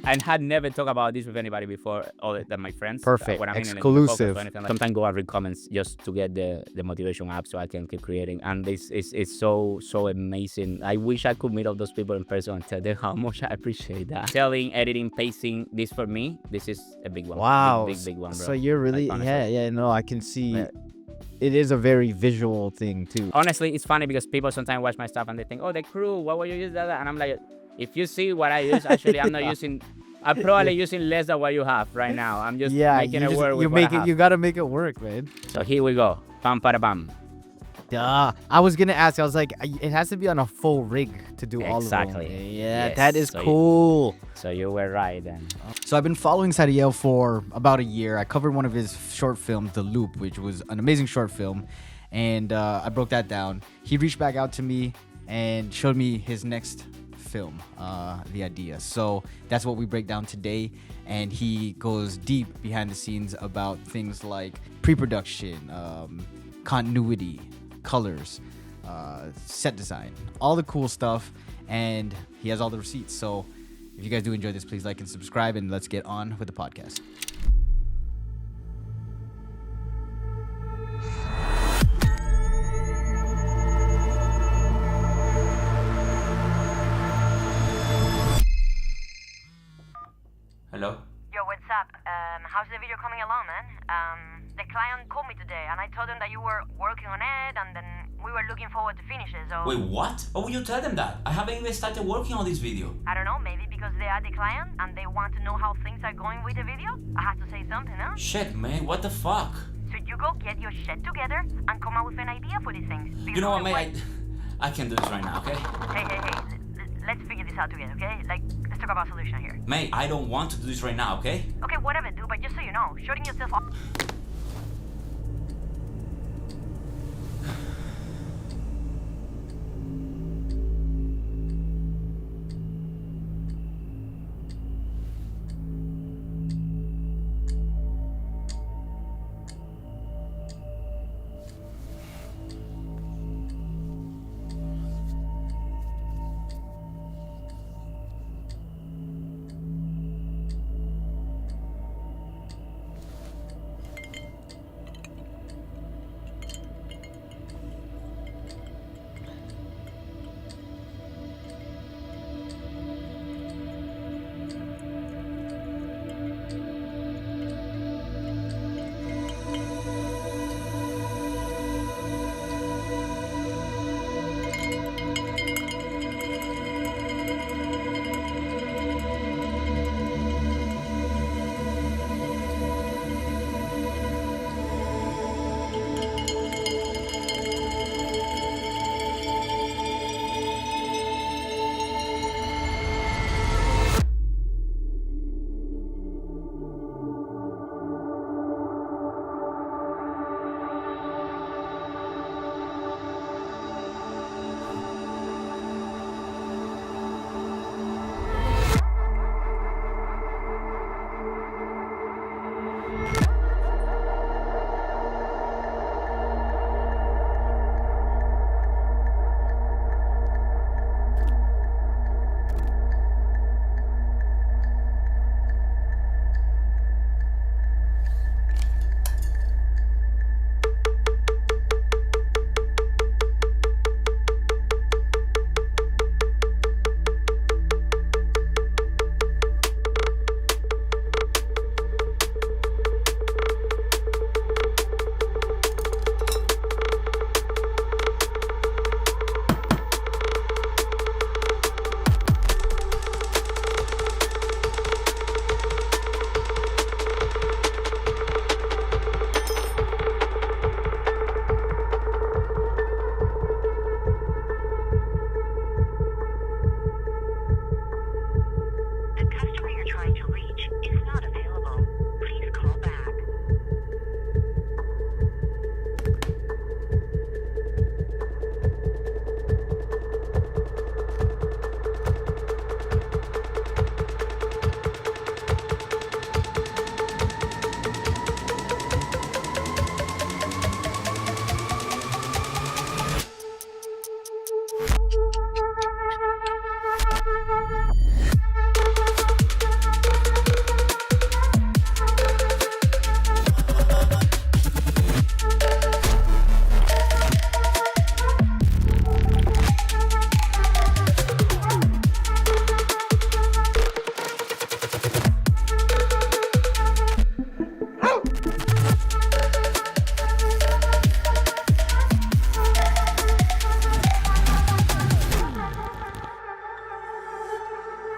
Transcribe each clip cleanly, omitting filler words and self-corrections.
and had never talked about this with anybody before, other than my friends. Perfect. When I'm in the Exclusive. or anything. Sometimes go and read comments just to get the motivation up, so I can keep creating. And this is it's so amazing. I wish I could meet all those people in person and tell them how much I appreciate that. Telling, editing, pacing. This for me, this is a big one. Wow. Big one, bro. So you're really, Like, honestly. yeah. No, I can see. Yeah. It is a very visual thing too. Honestly, it's funny because people sometimes watch my stuff and they think, oh, the crew, what were you using that? And I'm like, if you see what I use, actually, I'm not using. I'm probably using less than what you have right now. I'm just making it work with what I have. You gotta make it work, man. So here we go. Bam, para, bam. Duh. I was gonna ask. I was like, it has to be on a full rig to do all of them. Exactly. Yeah, Yes. that is So cool. So you were right then. So I've been following Sadiel for about a year. I covered one of his short films, The Loop, which was an amazing short film, and I broke that down. He reached back out to me and showed me his next film, the idea. So that's what we break down today, and he goes deep behind the scenes about things like pre-production, continuity, colors, set design, all the cool stuff, and he has all the receipts. So if you guys do enjoy this, please like and subscribe, and let's get on with the podcast. Hello? Yo, what's up? How's the video coming along, man? The client called me today, and I told him that you were working on it, and then we were looking forward to finish it, so... Wait, what? Why would you tell them that? I haven't even started working on this video. I don't know, maybe because they are the client, and they want to know how things are going with the video? I have to say something, huh? Shit, man, what the fuck? So you go get your shit together and come up with an idea for these things. Because You know what, otherwise- mate? I can do this right now, okay? Hey. Let's figure this out together, okay? Like, let's talk about a solution here. Mate, I don't want to do this right now, okay? Okay, whatever, dude, but just so you know, shutting yourself up...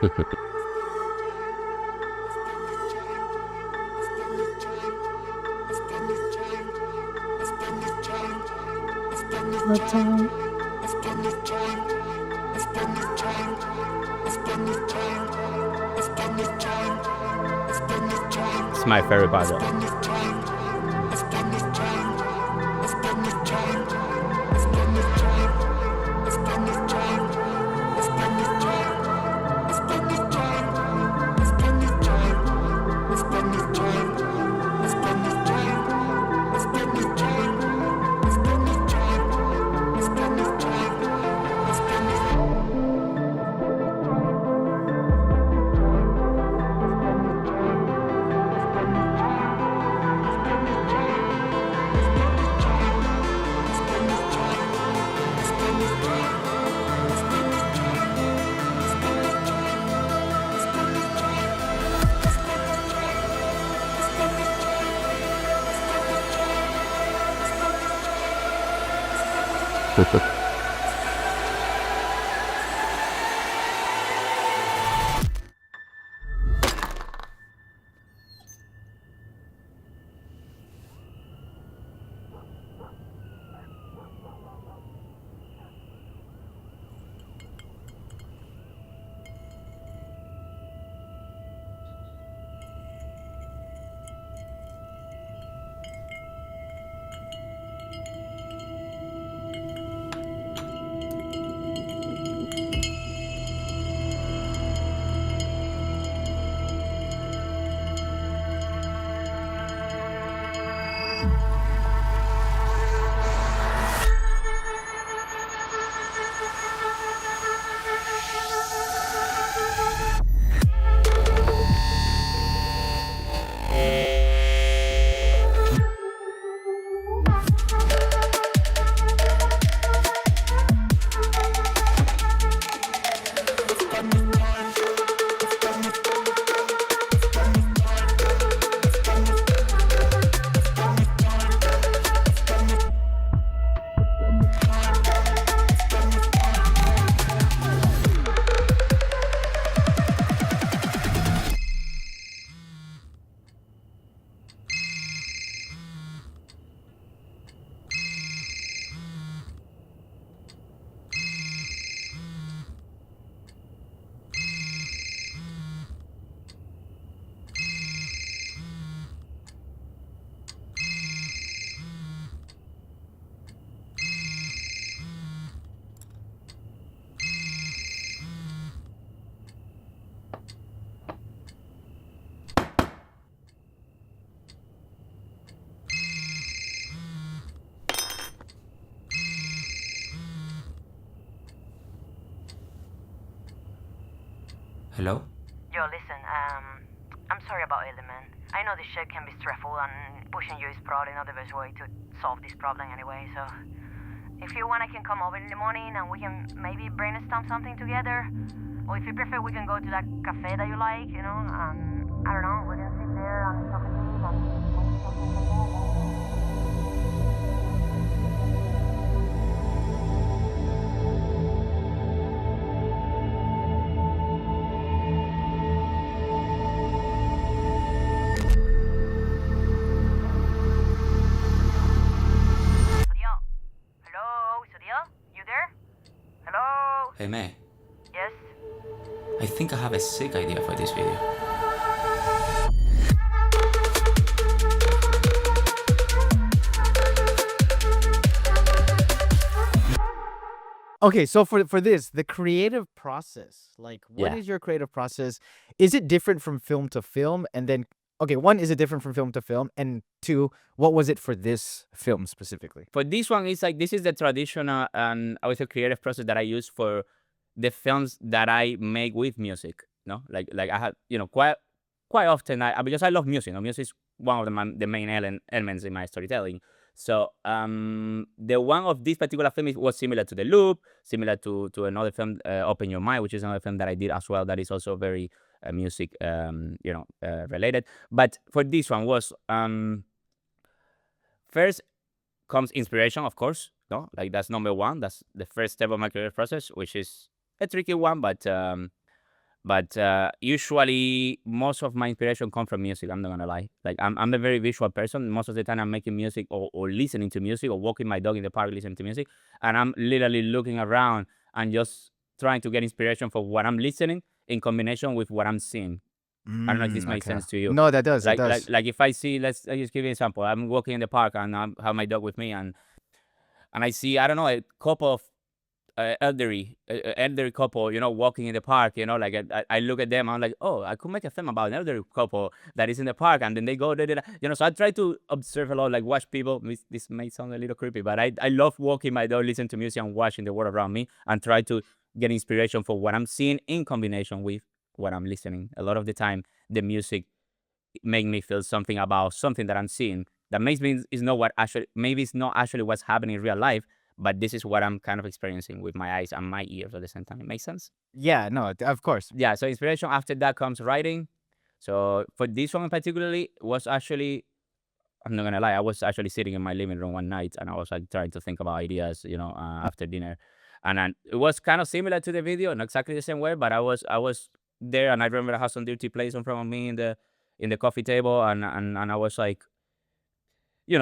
It's my favorite part though. Hello? Yo, listen, I'm sorry about it, man. I know this shit can be stressful, and pushing you is probably not the best way to solve this problem anyway, so... If you want, I can come over in the morning and we can maybe brainstorm something together. Or if you prefer, we can go to that cafe that you like, you know, I don't know, we can sit there and talk Sadiel? Hello? Sadiel? You there? Hello? Hey, May. Yes? I think I have a sick idea for this video. Okay, so for this, the creative process, like what Yeah. is your creative process? Is it different from film to film? And then, okay, one, is it different from film to film? And two, what was it for this film specifically? For this one, it's like this is the traditional and I would say creative process that I use for the films that I make with music. No, like I had quite often because I love music. Music is one of the main elements in my storytelling. So the one of this particular film was similar to The Loop, similar to another film, Open Your Mind, which is another film that I did as well. That is also very music related. But for this one was first comes inspiration, of course. No, like that's number one. That's the first step of my creative process, which is a tricky one, but But usually, most of my inspiration come from music. I'm not gonna lie. Like I'm a very visual person. Most of the time, I'm making music or listening to music or walking my dog in the park listening to music, and I'm literally looking around and just trying to get inspiration for what I'm listening in combination with what I'm seeing. I don't know if this makes Okay. sense to you. No, that does. It Like like does. like if I see, let's just give you an example. I'm walking in the park and I have my dog with me, and I see, I don't know, a couple of elderly couple, walking in the park, like I look at them, I'm like, oh, I could make a film about an elderly couple that is in the park, and then they go, da, da, da. So I try to observe a lot, like watch people. This may sound a little creepy, but I love walking my dog, listen to music, and watching the world around me, and try to get inspiration for what I'm seeing in combination with what I'm listening. A lot of the time, the music make me feel something about something that I'm seeing that makes me is not what actually maybe it's not actually what's happening in real life, but this is what I'm kind of experiencing with my eyes and my ears at the same time. It makes sense? Yeah, no, of course. Yeah. So inspiration after that comes writing. So for this one particularly was actually, I'm not gonna lie, I was actually sitting in my living room one night and I was like trying to think about ideas, after dinner, and then it was kind of similar to the video, not exactly the same way, but I was there, and I remember I had some dirty plates in front of me in the coffee table, and I was like,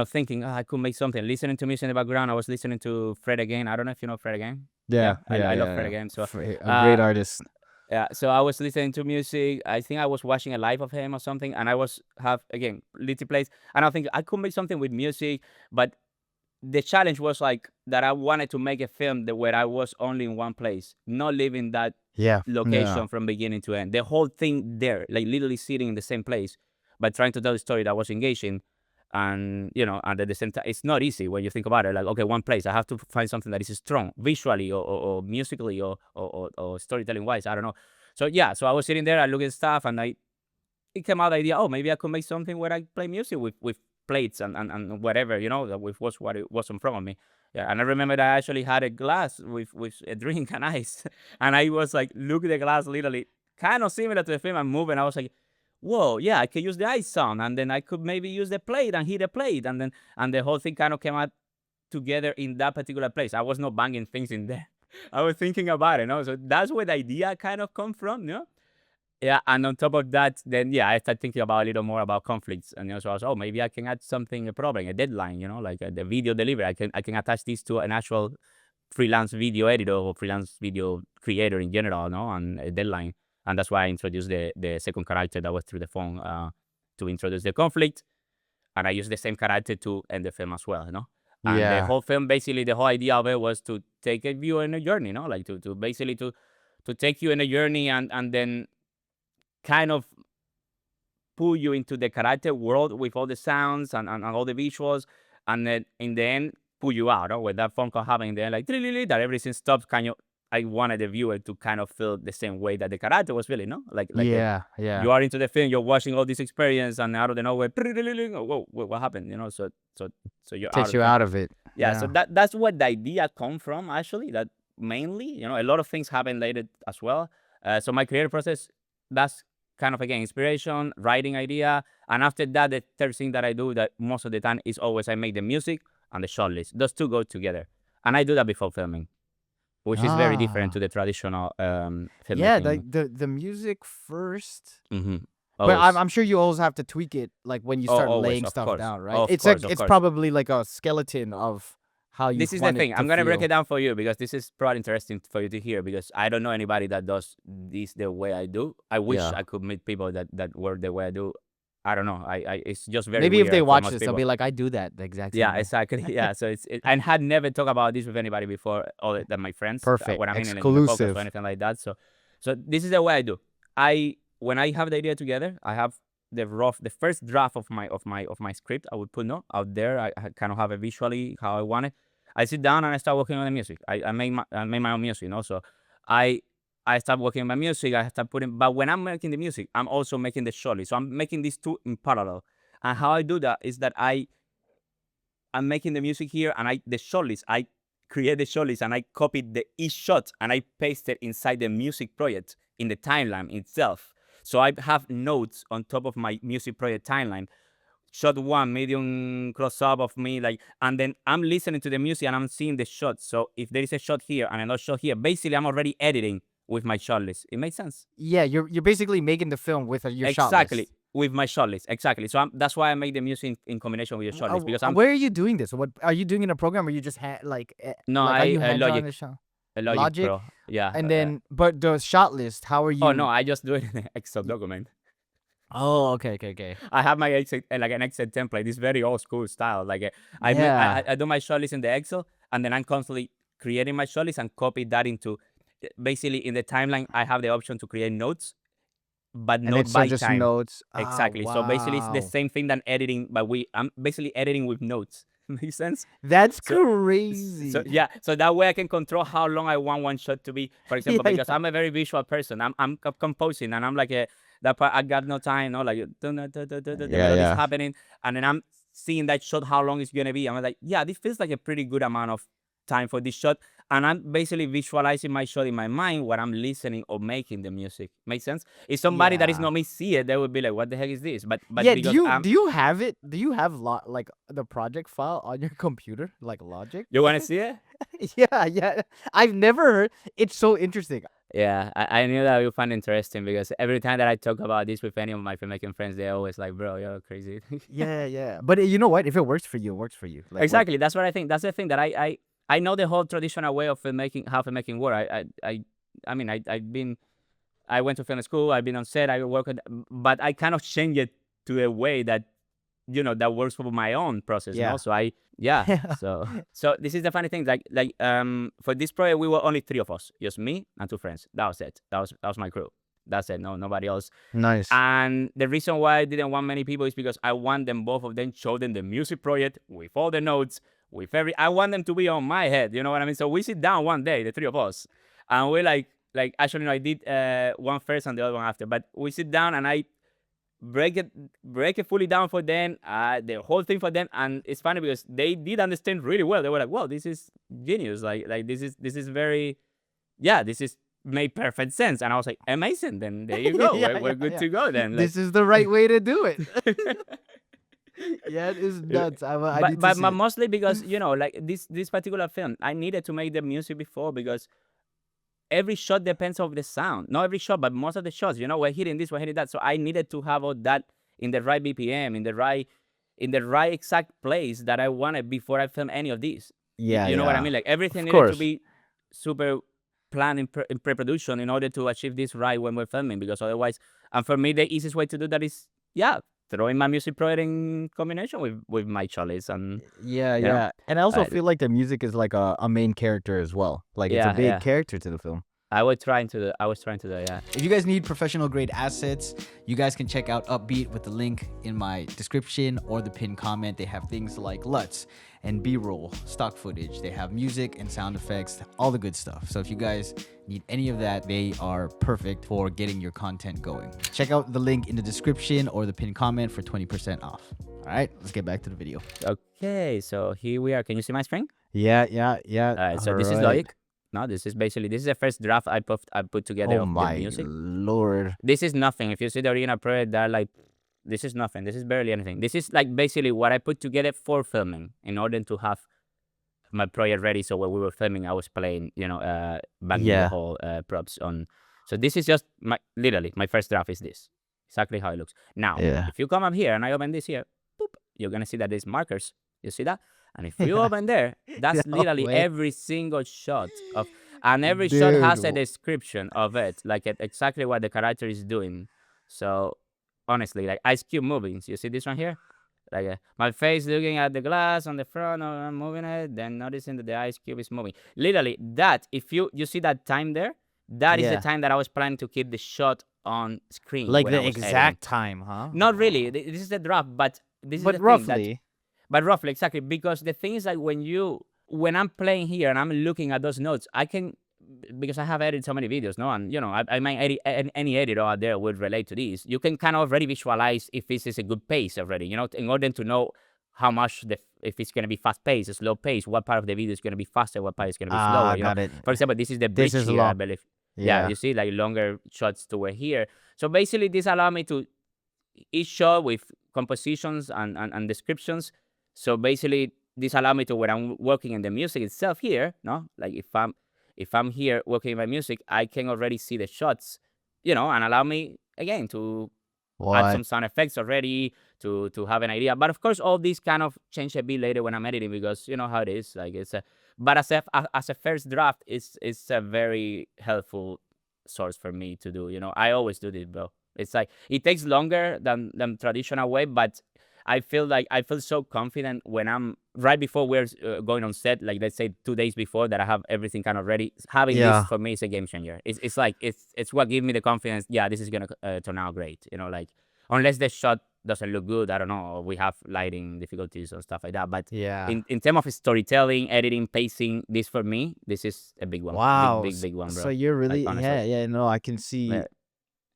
thinking, I could make something, listening to music in the background. I was listening to Fred again. I don't know if you know Fred again. Yeah, Yeah, I, yeah, I love yeah, Fred yeah. again. So, A great uh, artist. yeah, so I was listening to music. I think I was watching a live of him or something, and I was have again little plays, and I think I could make something with music, but the challenge was like that I wanted to make a film that where I was only in one place, not leaving that Yeah, yeah, location from beginning to end. The whole thing there, like literally sitting in the same place, but trying to tell a story that was engaging. And and at the same time, it's not easy when you think about it. Like, okay, one place, I have to find something that is strong visually or musically or storytelling wise. I don't know. So yeah, so I was sitting there, I look at stuff, and it came out the idea, oh, maybe I could make something where I play music with plates and whatever, that with was what it was in front of me. Yeah, and I remember that I actually had a glass with a drink and ice, and I was like, look at the glass, literally kind of similar to the film I'm moving. I was like, whoa, yeah, I could use the ice sound, and then I could maybe use the plate and hit a plate, and the whole thing kind of came out together in that particular place. I was not banging things in there. I was thinking about it, so that's where the idea kind of come from. Yeah, and on top of that, then yeah, I started thinking about a little more about conflicts, and so I was, oh, maybe I can add something, a problem, a deadline, like the video delivery. I can attach this to an actual freelance video editor or freelance video creator in general, no, and a deadline, and that's why I introduced the second character that was through the phone, to introduce the conflict, and I used the same character to end the film as well. And the yeah, whole film, basically, the whole idea of it was to take a viewer in a journey, like to basically to take you in a journey and then kind of pull you into the character world with all the sounds and all the visuals, and then in the end pull you out. With that phone call happening there, like that everything stops. Kind of, I wanted the viewer to kind of feel the same way that the character was feeling, no? yeah, yeah. You are into the film, you're watching all this experience, and out of the nowhere, whoa, what happened? So you're out Takes of the you film. out of it. Yeah, so Yeah, that's what the idea come from, actually. That mainly, a lot of things happen later as well. So my creative process, that's kind of again inspiration, writing idea, and after that, the third thing that I do that most of the time is always I make the music and the short list. Those two go together, and I do that before filming, which is very different ah, to the traditional yeah. filmmaking. The music first. Mm-hmm. But I'm Always. I'm sure you always have to tweak it like when you Oh, start always, laying of stuff course, down, right? of It's course, like of it's course. probably like a skeleton of how you This is the want it thing. to I'm gonna break feel. it down for you because this is probably interesting for you to hear because I don't know anybody that does this the way I do. I wish Yeah. I could meet people that work the way I do. I don't know. I it's just very Maybe if they weird for watch most this, they'll people. be like, I do that the exact same Yeah, way. exactly. Yeah, so and had never talked about this with anybody before, other than my friends, Perfect. when I'm in the podcast or Exclusive. anything like that. So this is the way I do. I When I have the idea together, I have the first draft of my script. I would put no out there. I kind of have it visually how I want it. I sit down and I start working on the music. I make my own music, So I I start working on my music. I start putting, but when I'm making the music, I'm also making the shortly. So I'm making these two in parallel. And how I do that is that I'm making the music here, and the shot list. I create the shot list, and I copied each shot, and I paste it inside the music project in the timeline itself. So I have notes on top of my music project timeline. Shot one, medium close up of me, and then I'm listening to the music and I'm seeing the shots. So if there is a shot here and another shot here, basically I'm already editing with my shot list. It makes sense. Yeah, you're basically making the film with your shot Exactly. list. With my shot list. Exactly. So that's why I make the music in combination with your shot list, because I'm Where are you doing this? What are you doing in a program, or you just no, like, are you I hands on Logic, the shot? Logic Logic, Pro. Yeah. and then but the shot list. How are oh no, you? I just do it in an Excel document. Oh, okay. I have my Excel, like an Excel template. It's very old school style. Like Yeah, I do my shot list in the Excel, and then I'm constantly creating my shot list and copy that into basically in the timeline. I have the option to create notes, but and not it's so by just time. notes. Ah, Exactly. So basically, it's the wow, same thing than editing, but I'm basically editing with notes. Makes sense? that's So crazy. yeah, so that way I can control how long I want one shot to be. For example, Yeah, because yeah. I'm a very visual person. I'm composing, and I'm like that part. I got no time. No, like the Yeah, melody is yeah. happening, and then I'm seeing that shot how long it's gonna be. I'm like, yeah, this feels like a pretty good amount of time for this shot, and I'm basically visualizing my shot in my mind while I'm listening or making the music. Make sense? If somebody that is Yeah. not me see it, they would be like, what the heck is this? But Yeah, do because you I'm, do you have it? Do you have like the project file on your computer, like Logic? you want to see it? Yeah, yeah. I've never heard. It's so interesting. Yeah, I knew that you find interesting, because every time that I talk about this with any of my filmmaking friends, they're always like, "Bro, you're crazy." Yeah, yeah. But you know what? If it works for you, it works for you. Like what? Exactly. That's what I think. That's the thing that I know the whole traditional way of filmmaking, how filmmaking work. I mean, I went to film school. I've been on set. I work with, but I kind of changed it to a way that that works for my own process. Yeah. So yeah. So this is the funny thing. For this project, we were only three of us, just me and two friends. That was it. That was my crew. That's it. No, nobody else. Nice. And the reason why I didn't want many people is because I want them, both of them, show them the music project with all the notes, with I want them to be on my head. You know what I mean? So we sit down one day, the three of us, and we actually no, I did one first and the other one after. But we sit down and I break it fully down for them, the whole thing for them. And it's funny because they did understand really well. They were like, "Wow, this is genius! Like this is very, yeah, this is made perfect sense." And I was like, "Amazing! Then there you go. Yeah, We're yeah, good yeah. to go then." This is the right way to do it. Yeah, it is Yeah. nuts. I but need to but see but it. mostly because like this particular film, I needed to make the music before, because every shot depends on the sound. Not every shot, but most of the shots. We're hitting this, we're hitting that. So I needed to have all that in the right BPM, in the right exact place that I wanted before I film any of these. Yeah, You know what I yeah. mean? Like everything Of needed to course. be super planned in pre-production in order to achieve this right when we're filming. Because otherwise, and for me, the easiest way to do that is, yeah, throwing my music project in combination with my chalice, and Yeah, you know, yeah. And I also uh, feel like the music is like a main character as well. Like it's a yeah, big yeah. character to the film. I was trying to do, yeah. If you guys need professional grade assets, you guys can check out Upbeat with the link in my description or the pinned comment. They have things like LUTs and B-roll, stock footage. They have music and sound effects, all the good stuff. So if you guys need any of that, they are perfect for getting your content going. Check out the link in the description or the pinned comment for 20% off. All right, let's get back to the video. Okay, so here we are. Can you see my screen? Yeah, yeah, yeah. All right, so this is Alright. Logic. No, this is the first draft I put together Oh of the my music. lord. This is nothing. If you see the original project, they're like, this is nothing. This is barely anything. This is like basically what I put together for filming in order to have my project ready. So when we were filming, I was playing, banging the Yeah. whole props on. So this is just literally my first draft is this. Exactly how it looks. Now, Yeah. if you come up here and I open this here, boop, you're gonna see that there's markers. You see that? And if you Yeah. open there, that's No literally way. every single shot of, and every shot has a Dude. description of it, like exactly what the character is doing. So honestly, like Ice Cube movies, you see this one here? Like my face looking at the glass on the front, or I'm moving it, then noticing that the ice cube is moving. Literally, that if you see that time there, that is the Yeah. time that I was planning to keep the shot on screen. Like when I the was exact editing. time, huh? Not really. This is the draft, but this is But the thing that, roughly. but roughly, exactly, because the thing is like when I'm playing here and I'm looking at those notes, I can, because I have edited so many videos, no, and I might edit, any editor out there would relate to this. You can kind of already visualize if this is a good pace already, in order to know how much if it's gonna be fast paced, slow pace, what part of the video is gonna be faster, what part is gonna be slower. Got it. For example, this is the bridge This is here, I long. believe. Yeah. You see, like longer shots toward here. So basically, this allow me to each shot with compositions and descriptions. So basically, this allow me to, when I'm working in the music itself here, no, like if I'm here working my music, I can already see the shots, and allow me again to add some What? sound effects already to have an idea. But of course, all these kind of change a bit later when I'm editing, because you know how it is. Like it's a, but as a first draft, it's a very helpful source for me to do. I always do this, bro. It's like it takes longer than traditional way, but I feel so confident when I'm right before we're going on set, like let's say 2 days before, that I have everything kind of ready. Having this Yeah. for me is a game changer. It's like it's what gives me the confidence. Yeah, this is gonna turn out great. Like unless the shot doesn't look good, I don't know, or we have lighting difficulties or stuff like that. But Yeah. in terms of storytelling, editing, pacing, this for me, this is a big one, big Wow. big big one, So bro. you're Like really, honestly. yeah, no, I can Yeah. see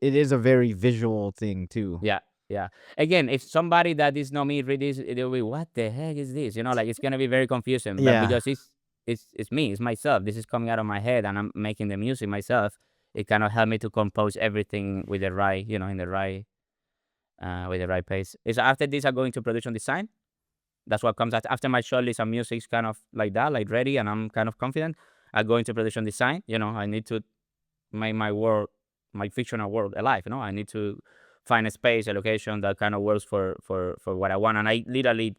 it is a very visual thing too. Yeah, yeah. Again, if somebody that is not me read this, they'll be, "What the heck is this?" Like it's gonna be very confusing. But Yeah. because it's me, it's myself. This is coming out of my head, and I'm making the music myself. It kind of helped me to compose everything with the right, in the right, with the right pace. Is after this, I go into production design. That's what comes after my shortlist and music's kind of like that, like ready, and I'm kind of confident. I go into production design. I need to make my world, my fictional world alive. I need to find a space, a location that kind of works for what I want. And I literally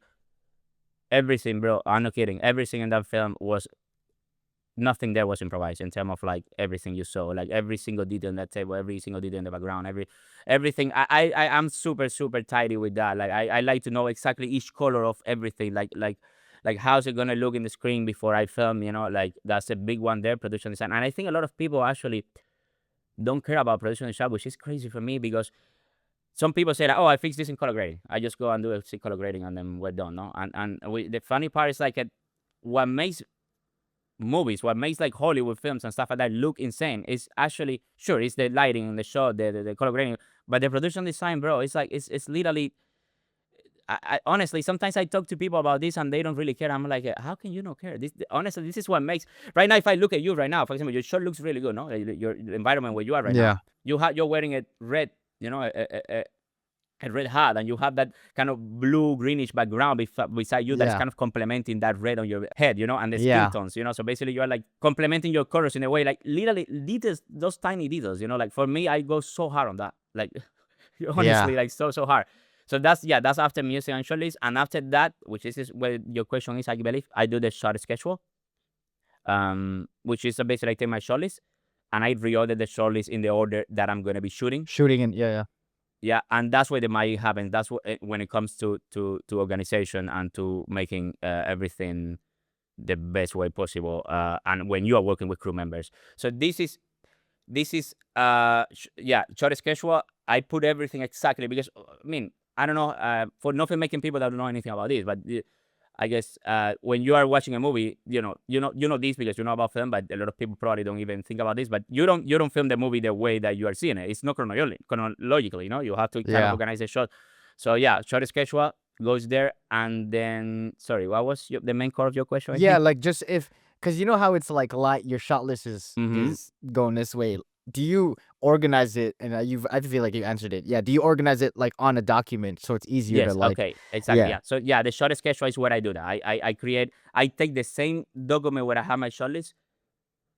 everything, bro. I'm not kidding. Everything in that film was nothing there was improvised in terms of like everything you saw, like every single detail in that table, every single detail in the background, everything. I'm super super tidy with that. Like I like to know exactly each color of everything. Like how's it gonna look in the screen before I film. Like that's a big one there, production design. And I think a lot of people actually don't care about production design, which is crazy for me because some people say that, oh, I fix this in color grading. I just go and do it in color grading and then we're done, no? The funny part is like what makes movies, what makes like Hollywood films and stuff like that look insane is actually, sure, it's the lighting and the shot, the color grading, but the production design, bro, it's like it's literally. I honestly, sometimes I talk to people about this and they don't really care. I'm like, how can you not care? Honestly, this is what makes right now. If I look at you right now, for example, your shirt looks really good, no? Your environment where you are right now, Yeah. you're wearing a red, a red hat, and you have that kind of blue greenish background beside you that is Yeah. kind of complementing that red on your head, and the skin Yeah. tones, so basically you're like complementing your colors in a way, like literally details, those tiny details, like for me, I go so hard on that, like Yeah. honestly, like so hard. So that's after music and shortlist, and after that, which is where your question is, I believe, I do the short schedule, which is basically I take my shortlist and I reorder the shortlist in the order that I'm gonna be shooting. Shooting and yeah. Yeah, and that's where the magic happens. That's when it comes to organization and to making everything the best way possible. And when you are working with crew members, so this is yeah, short schedule. I put everything exactly because I mean, I don't know, for not filmmaking people that don't know anything about this, but I guess when you are watching a movie, you know this because you know about film, but a lot of people probably don't even think about this. But you don't film the movie the way that you are seeing it. It's not chronologically. You have to kind of Yeah. organize the shot. So yeah, short schedule goes there, and then sorry, what was the main core of your question Yeah, again? like just if, because you know how it's like light, your shot list is Mm-hmm. is going this way. Do you organize it? And I feel like you answered it. Yeah. Do you organize it like on a document so it's easier to Yes. like? Okay. Exactly. Yeah. Yeah. So yeah, the short schedule is where I do that. I take the same document where I have my short list,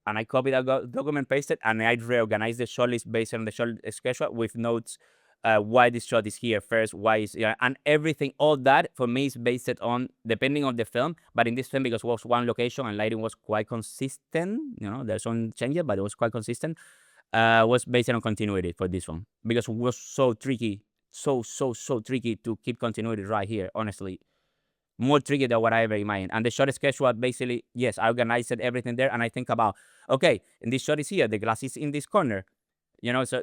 and I copy that document, paste it, and I reorganize the shortlist based on the short schedule with notes. Why this shot is here first, why is, and everything, all that for me is based on depending on the film. But in this film, because it was one location and lighting was quite consistent, there's some changes, but it was quite consistent. Was based on continuity for this one because it was so tricky, so tricky to keep continuity right here. Honestly, more tricky than what I ever imagined. And the shot schedule, basically, yes, I organized everything there, and I think about, okay, and this shot is here, the glass is in this corner,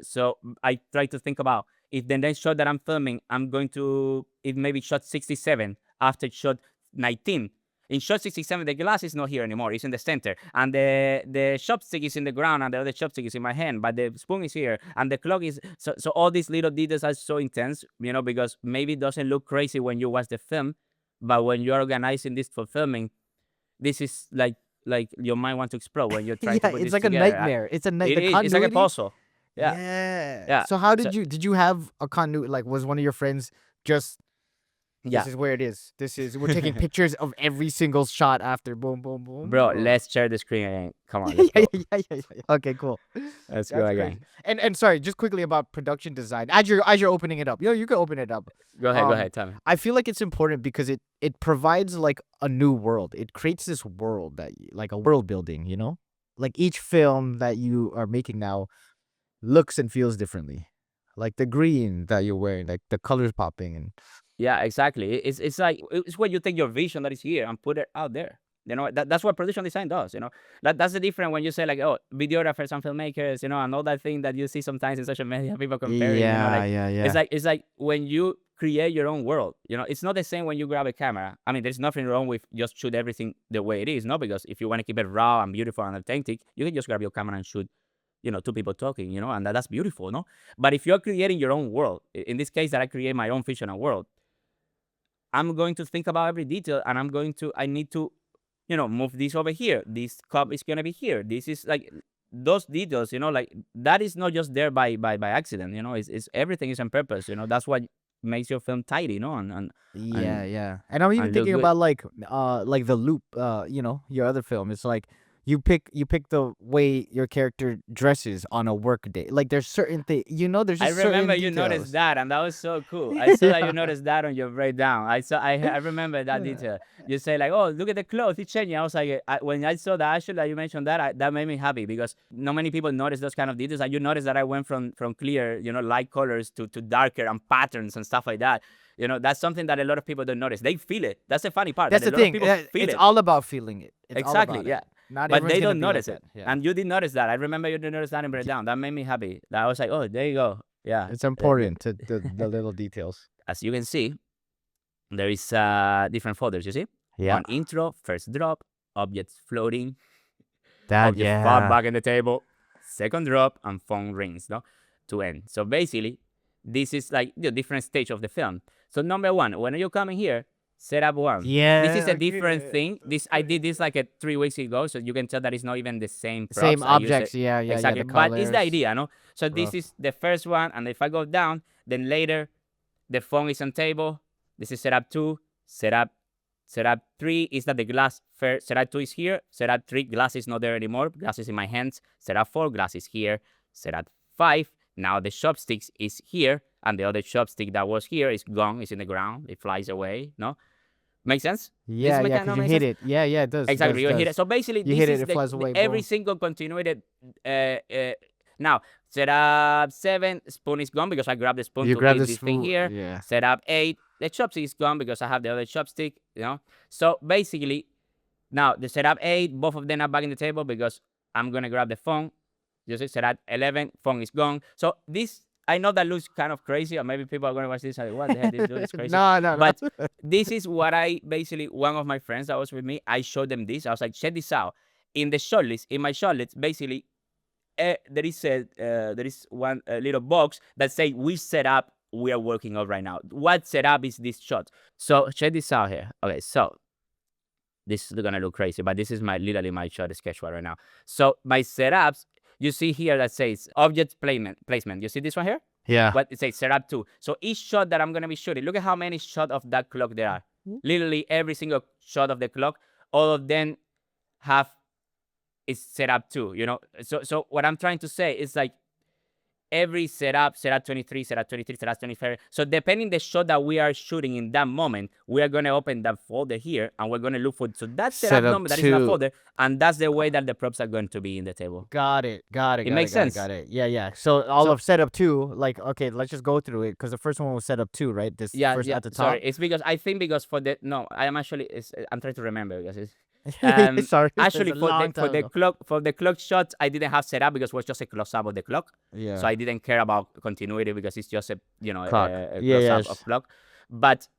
so I try to think about if the next shot that I'm filming, I'm going to, it maybe shot 67 after shot 19. In shot 67, the glass is not here anymore. It's in the center. And the chopstick is in the ground, and the other chopstick is in my hand, but the spoon is here. And the clock is... So all these little details are so intense, because maybe it doesn't look crazy when you watch the film, but when you're organizing this for filming, this is like your mind wants to explode when you're trying to Yeah. put It's this like a together. nightmare. It's a night. It The is. It's like a continuity. puzzle. Yeah. Yeah. Yeah. So how So did you have a continuity? Like, was one of your friends just Yeah. This is where it is. We're taking pictures of every single shot after boom, boom, boom. Bro, Oh. let's share the screen again. Come on, let's yeah, go. yeah. Okay, cool. Let's go That's again. crazy. And sorry, just quickly about production design. As you're opening it up, you can open it up. Go ahead, tell me. I feel like it's important because it provides like a new world. It creates this world like a world building. Like each film that you are making now looks and feels differently. Like the green that you're wearing, like the colors popping, and Yeah, exactly. It's like it's when you take your vision that is here and put it out there. That's what production design does. That's the difference when you say like, oh, videographers and filmmakers, and all that thing that you see sometimes in social media, people comparing. Like yeah. it's like when you create your own world. It's not the same when you grab a camera. I mean, there's nothing wrong with just shoot everything the way it is, no? Because if you want to keep it raw and beautiful and authentic, you can just grab your camera and shoot two people talking, and that's beautiful, no? But if you're creating your own world, in this case that I create my own fictional world, I'm going to think about every detail, and I need to, move this over here. This cup is going to be here. This is like those details, like that is not just there by accident, it's everything is on purpose, that's what makes your film tidy, and Yeah. And I'm even and look thinking good. about like The Loop, your other film. It's like you pick the way your character dresses on a work day. Like there's certain things, there's I just certain remember you details. noticed that, and that was so cool. I saw that you Yeah. noticed that on your breakdown. I remember that detail. You say like, "Oh, look at the clothes, it's changing." I was like, when I saw that actually that you mentioned that, that made me happy because not many people notice those kind of details. And you notice that I went from clear, light colors to darker and patterns and stuff like that. That's something that a lot of people don't notice. They feel it. That's the funny part. That's That the a lot of thing. people feel It's it. all about feeling it. It's Exactly, all about yeah. it. Not But everyone's they gonna don't be like notice it. that. Yeah. And you did notice that. I remember you did notice that in breakdown. That made me happy. That I was like, oh, there you go. Yeah. It's important to the little details. As you can see, there is different folders, you see? Yeah. On intro, first drop, objects floating, That object far back in the table, second drop, and phone rings, no? To end. So basically, this is like the different stage of the film. So number one, when you come in here, setup one. Yeah. This is a different thing. I did this like 3 weeks ago, so you can tell that it's not even the same props. Same I use it- objects. Yeah. Exactly. The But it's the colors. idea, no? So this Rough. is the first one, and if I go down, then later the phone is on table. This is setup 2. Setup 3 is that the glass first. Setup 2 is here. Setup 3, glass is not there anymore. Glass is in my hands. Setup 4, glass is here. Setup 5, now the chopsticks is here, and the other chopstick that was here is gone. It's in the ground. It flies away. No, make sense? Yeah. Because you hit it. Yeah. It does. Exactly, you hit it. does. So basically, You this hit is it, it flies away, every boom. single continuity. Now, setup 7, spoon is gone because I grabbed the spoon You to grab hit the this thing spoon, here. yeah. Setup 8, the chopstick is gone because I have the other chopstick, So basically, now the setup 8, both of them are back in the table because I'm going to grab the phone. You see, setup 11, phone is gone. So this, I know that looks kind of crazy, or maybe people are going to watch this and like, what the heck, this dude is crazy. No. But this is what one of my friends that was with me, I showed them this. I was like, check this out. In my shortlist, basically, there is one little box that say which setup we are working on right now. What setup is this shot? So check this out here. Okay, so this is gonna look crazy, but this is literally my shot sketch right now. So my setups, you see here that says object placement. You see this one here? Yeah. What it says setup 2. So each shot that I'm gonna be shooting, look at how many shots of that clock there are. Literally every single shot of the clock, all of them have is setup 2. So what I'm trying to say is like every setup 23, setup 23, setup 25. So depending the shot that we are shooting in that moment, we are going to open that folder here, and we're going to look for that setup number that is in that folder, and that's the way that the props are going to be in the table. Got it. It makes sense. Got it. Yeah. So all of setup 2, like, okay, let's just go through it because the first one was setup 2, right? This first at the top. Sorry, it's because for the I am actually I'm trying to remember because it's Sorry. actually it's a long time ago. for the clock shots I didn't have set up because it was just a close up of the clock. Yeah. So I didn't care about continuity because it's just a Clock. a Yeah, close up yes. of clock. But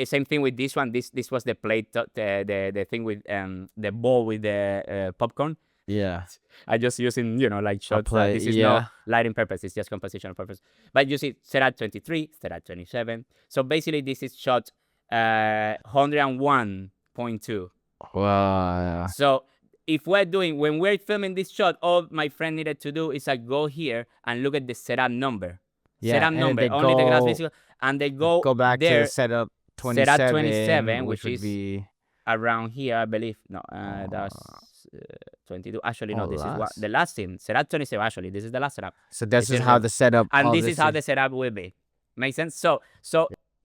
same thing with this one. This was the plate, the thing with the bowl with the popcorn. Yeah. I just using like shots. plate, This is yeah. no lighting purpose. It's just compositional purpose. But you see, setup 23, setup 27. So basically, this is shot 101.2. Wow. So when we're filming this shot, all my friend needed to do is go here and look at the setup number. Yeah, Setup and then number, they only the glass go- physical, and they go Go back there. to setup 27, 27, which which would is be around here, I believe. No, uh, that's 22. Actually, no, oh, this is what last. the last scene. Setup 27. Actually, this is the last setup. So this It's is in how red. the setup And of this is this how is. the setup will be. Make sense? So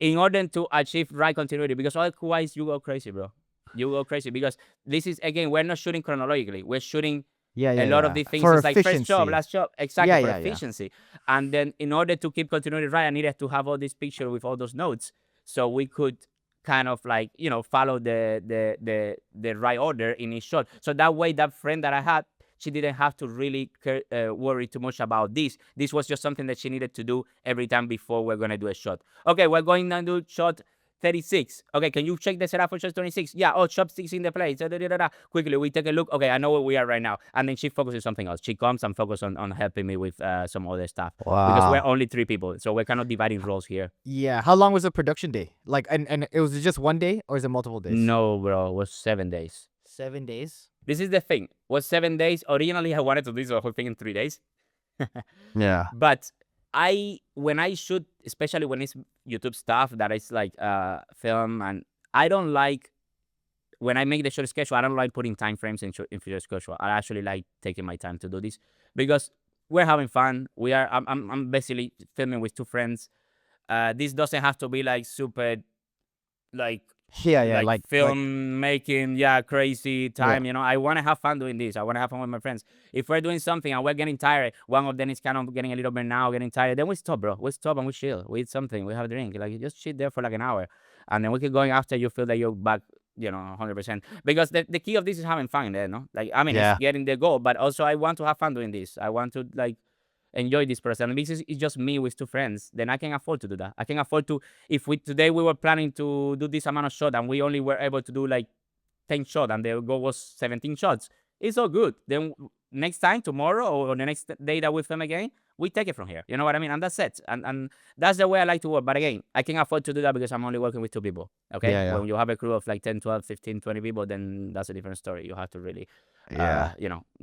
in order to achieve right continuity, because otherwise you go crazy, bro. You go crazy because this is again, we're not shooting chronologically. We're shooting Yeah, a yeah, lot of yeah. these things. For It's like first job, efficiency. last job, exactly Yeah, for yeah, yeah. efficiency. And then in order to keep continuity right, I needed to have all this picture with all those notes, so we could kind of like follow the right order in each shot. So that way, that friend that I had, she didn't have to really worry too much about this. This was just something that she needed to do every time before we're gonna do a shot. Okay, we're going to do shot 36. Okay, can you check the setup for shot 26? Yeah, oh, chopsticks in the plate. Quickly, we take a look. Okay, I know where we are right now. And then she focuses something else. She comes and focuses on helping me with some other stuff. Because we're Wow. only 3 people, so we're kind of dividing roles here. Yeah. How long was the production day? Like, and it was just one day or is it multiple days? No, bro, it was 7 days. 7 days. This is the thing. It was 7 days. Originally, I wanted to do the whole thing in 3 days. Yeah. But when I shoot, especially when it's YouTube stuff that is like film, and I don't like when I make the short schedule, I don't like putting time frames in your schedule. I actually like taking my time to do this because we're having fun. I'm basically filming with two friends. This doesn't have to be like super like Yeah, yeah. like Like film making, yeah, crazy yeah. time. I want to have fun doing this. I want to have fun with my friends. If we're doing something and we're getting tired, one of them is kind of getting a little bit now, getting tired, then we stop, bro. We stop and we chill. We eat something. We have a drink. Like, you just sit there for like an hour, and then we keep going after you feel that you're back, 100%. Because the key of this is having fun there, no? Like, I mean, it's Yeah. getting the goal, but also I want to have fun doing this. I want to like enjoy this person. And this is it's just me with two friends. Then I can afford to do that. I can afford to, if we today we were planning to do this amount of shot and we only were able to do like 10 shots and the goal was 17 shots. It's all good. Then next time, tomorrow or the next day that we film again, we take it from here. You know what I mean? And that's it. And that's the way I like to work. But again, I can afford to do that because I'm only working with two people. Okay? Yeah, yeah. When you have a crew of like 10, 12, 15, 20 people, then that's a different story. You have to really, Yeah.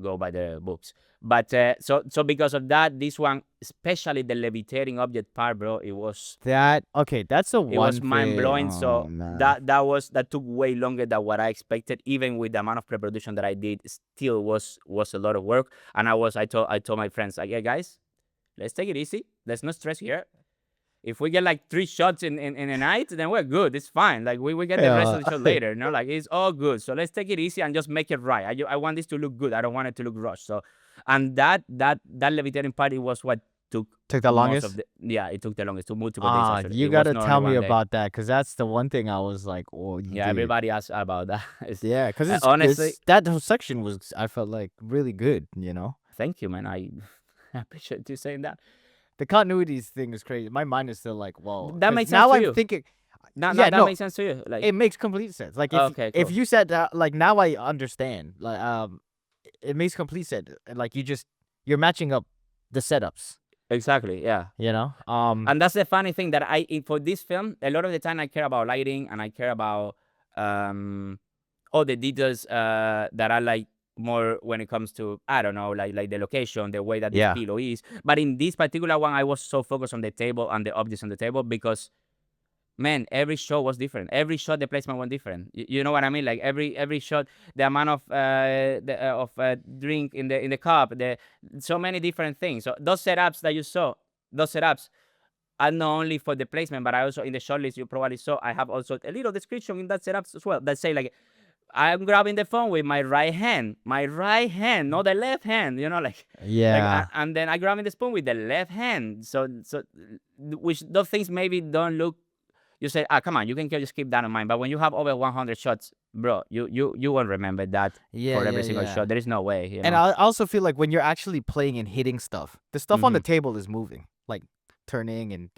go by the books. But so because of that, this one, especially the levitating object part, bro, it was Okay, that's the it one was mind blowing. thing. Oh So man. that took way longer than what I expected. Even with the amount of pre-production that I did, still was a lot of work. And I told my friends, like, yeah, guys, let's take it easy. Let's not stress here. If we get like 3 shots in a night, then we're good. It's fine. Like, we get the rest Yeah. of the shot later. Like, it's all good. So let's take it easy and just make it right. I want this to look good. I don't want it to look rushed. So, and that levitating party was what took Took the most longest? of it took the longest, to multiple days actually. You It was gotta not tell only me one day. about that because that's the one thing I was like, oh, Yeah, dude. everybody asks about that. Yeah, because it's honestly, that whole section was I felt like really good. thank you, man. I appreciate you saying that. The continuities thing is crazy. My mind is still like, whoa. That 'cause makes sense now to I'm you. thinking. Now, Yeah, that no, makes sense to you. Like, it makes complete sense. Like if okay, if cool. you said like now I understand. Like it makes complete sense. Like you're matching up the setups. Exactly, yeah. And that's the funny thing that for this film, a lot of the time I care about lighting and I care about all the details that I like more when it comes to, I don't know, like the location, the way that this Yeah. pillow is. But in this particular one, I was so focused on the table and the objects on the table because, man, every shot was different. Every shot, the placement was different. You know what I mean? Like every shot, the amount of drink in the cup, the so many different things. So those setups that you saw, those setups are not only for the placement, but I also in the short list you probably saw. I have also a little description in that setups as well that say like, I'm grabbing the phone with my right hand, not the left hand. Yeah. And then I grabbing the spoon with the left hand. So which those things maybe don't look. You say, come on, you can just keep that in mind. But when you have over 100 shots, bro, you won't remember that Yeah, for every yeah, single yeah. shot. There is no way. And I also feel like when you're actually playing and hitting stuff, the stuff on the table is moving, like turning and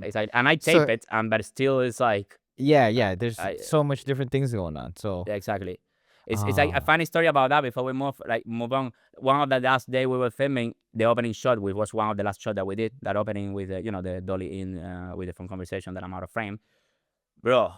It's like, and I So- tape it, but still it's like, yeah. There's I- so much different things going on. So yeah, exactly. It's like a Ah. funny story about that before we move on. One of the last day we were filming the opening shot, which was one of the last shot that we did. That opening with the dolly in with the phone conversation that I'm out of frame, bro.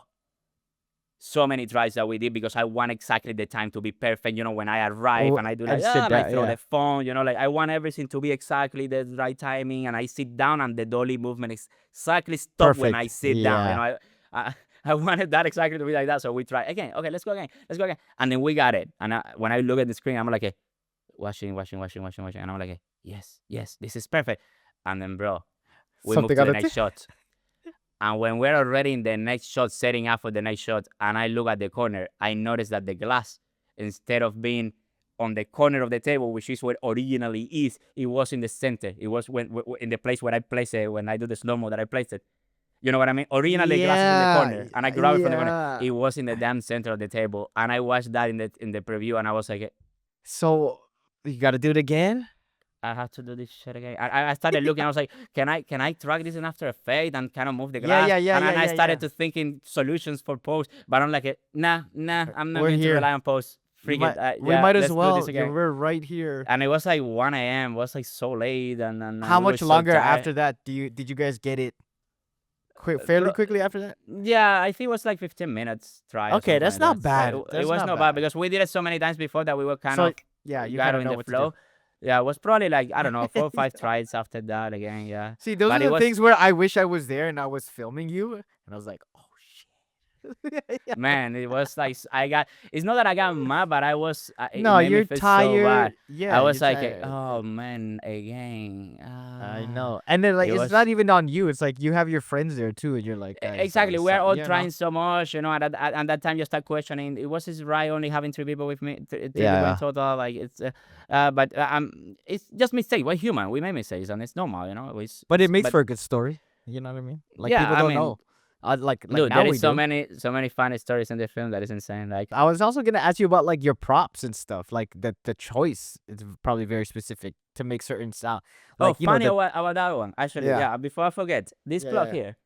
So many tries that we did because I want exactly the time to be perfect. When I arrive Oh, and I do and like, sit and I down, throw yeah. the phone, like I want everything to be exactly the right timing. And I sit down and the dolly movement is exactly stop when I Perfect, sit down. yeah. I wanted that exactly to be like that. So we try again. Okay, let's go again. Let's go again. And then we got it. And when I look at the screen, I'm like, watching. And I'm like, yes, this is perfect. And then, bro, we move Something to on the the next shot. And when we're already in the next shot, setting up for the next shot, and I look at the corner, I notice that the glass, instead of being on the corner of the table, which is where originally is, it was in the center. It was in the place where I place it when I do the slow mo that I place it. You know what I mean? Originally, glass is in the corner, and I grab it from the corner. yeah. It was in the damn center of the table, and I watched that in the preview, and I was like, So you got to do it again. I have to do this shit again. I started looking. I was like, can I track this in After Effects and kind of move the glass? And I started to thinking solutions for post, but I'm like, nah, I'm not We're going to here. rely on post. We Freak it. might, we might as let's do well. this again. We're right here. And it was like 1 a.m. It was like so late, and How we were much so longer tired. after that did you guys get it? Fairly quickly after that. Yeah, I think it was like 15 minutes try. or Okay, something that's like not that. bad. It That's was not not bad bad. because we did it so many times before that we were kind So of yeah, you got kind in of know the what flow. to do. Yeah, it was probably like, I don't know, 4 or 5 tries after that again. Yeah. See, those But are it the was- things where I wish I was there and I was filming you, and I was like, oh shit. Yeah. Man, it was like it's not that I got mad, but it No, made me you're feel so bad. tired. Yeah, I was you're like, tired. oh man, again. I know. And then like it it's was- not even on you. It's like you have your friends there too, and you're like, guys, Exactly, we're all yeah, no. trying so much, at that time you start questioning, was this right only having 3 people with me, three people Yeah. in total, like it's but it's just mistake. We're human, we make mistakes, and it's normal, But it makes but- for a good story. You know what I mean? Like Yeah, people I don't mean, know. Like dude, now there we is so do. many funny stories in the film that is insane. Like, I was also gonna ask you about like your props and stuff. Like the choice is probably very specific to make certain sound. Like funny about that one, actually. Yeah. Yeah, before I forget, this Yeah, clock yeah. here,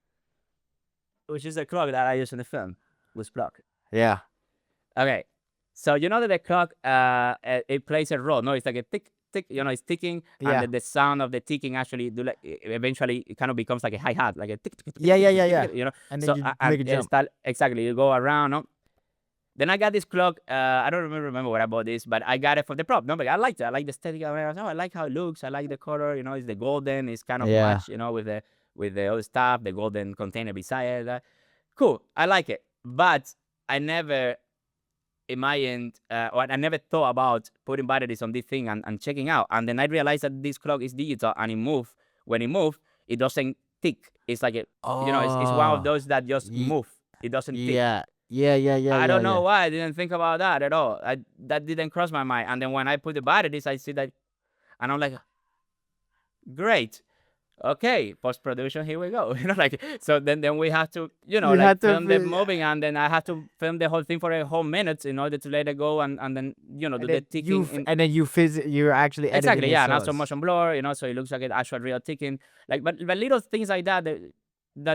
which is the clock that I use in the film, was clock. Yeah. Okay, so you know that the clock, it plays a role. No, it's like a tick, tick. It's ticking, Yeah. and the sound of the ticking actually eventually it kind of becomes like a hi hat, like a tick, tick, tick, Yeah, tick, yeah, tick, yeah, tick, yeah. tick, And then So you and make a it jump. exactly, you go around. No? Then I got this clock. I don't remember where I bought this, but I got it for the prop. No, but I liked it. I like the aesthetic. I like how it looks. I like the color. It's the golden. It's kind of Yeah. match. With the other stuff, the golden container beside it. Cool. I like it, but I never imagined, or I never thought about putting batteries on this thing and checking out. And then I realized that this clock is digital and it moves. When it moves, it doesn't tick. It's like it's one of Oh. those that just Ye- move. It doesn't tick. Yeah. Yeah. I don't know why I didn't think about that at all. That didn't cross my mind. And then when I put the batteries, I see that, and I'm like, great. Okay, post production, here we go. So then we have to, You had to film the fi- moving, and then I have to film the whole thing for a whole minute in order to let it go, and then do And the then ticking. and then you're actually editing Exactly, it yeah, so and also it's- motion blur, so it looks like an actual real ticking. But little things like that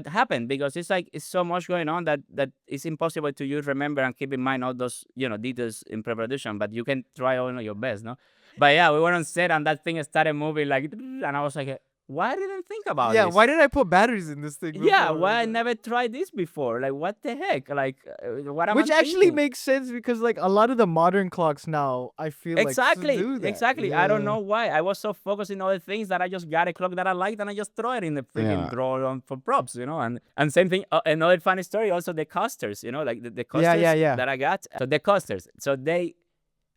happen because it's so much going on that it's impossible to remember and keep in mind all those details in pre-production. But you can try all your best, no. But yeah, we were on set and that thing started moving and I was like, why didn't I think about Yeah, this? why did I put batteries in this thing? Yeah, before? why I never tried this before? Like, what the heck? Like, what am I Which actually thinking? makes sense because like a lot of the modern clocks now, I feel Exactly, like do that. exactly. I don't Yeah. know why. I was so focused in other things that I just got a clock that I liked and I just throw it in the freaking Yeah. drawer for props, And same thing. Another funny story. Also, the coasters. Like the coasters yeah. that I got. So the coasters. So they.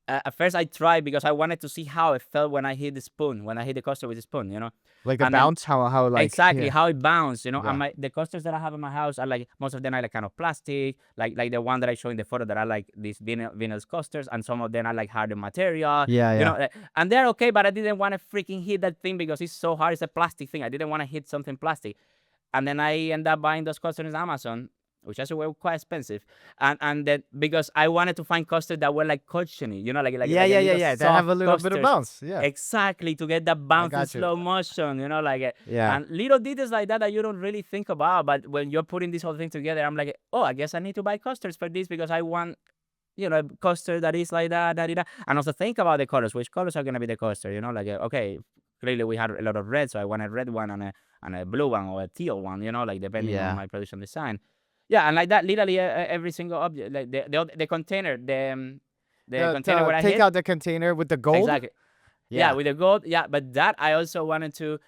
At first, I tried because I wanted to see how it felt when I hit the spoon, when I hit the coaster with the spoon, Like the And then- bounce, how like exactly yeah. how it bounced, Yeah. And the coasters that I have in my house are like most of them are like kind of plastic, like the one that I show in the photo that I like these vinyl coasters, and some of them are like harder material. Yeah. And they're okay, but I didn't want to freaking hit that thing because it's so hard. It's a plastic thing. I didn't want to hit something plastic, and then I end up buying those coasters on Amazon, which actually were quite expensive, and then because I wanted to find coasters that were like cushiony, like a Yeah. little That have a soft little bit of coasters. bounce. Yeah. Exactly, to get that bounce in got you. slow motion, Yeah. and little details like that you don't really think about. But when you're putting this whole thing together, I'm like, oh, I guess I need to buy coasters for this because I want, a coaster that is like that, and also think about the colors. Which colors are gonna be the coaster? Okay, clearly we had a lot of red, so I want a red one and a blue one or a teal one. Depending Yeah. on my production design. Yeah, and like that, literally every single object, like the container, the container where I take hit. out the container with the gold. Exactly. Yeah, with the gold. Yeah, but that I also wanted to.